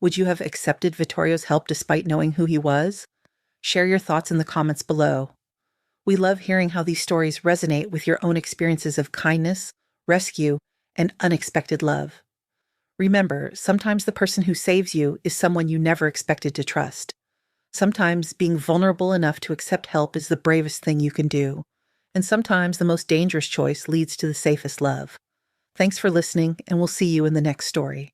Would you have accepted Vittorio's help despite knowing who he was? Share your thoughts in the comments below. We love hearing how these stories resonate with your own experiences of kindness, rescue, and unexpected love. Remember, sometimes the person who saves you is someone you never expected to trust. Sometimes being vulnerable enough to accept help is the bravest thing you can do. And sometimes the most dangerous choice leads to the safest love. Thanks for listening, and we'll see you in the next story.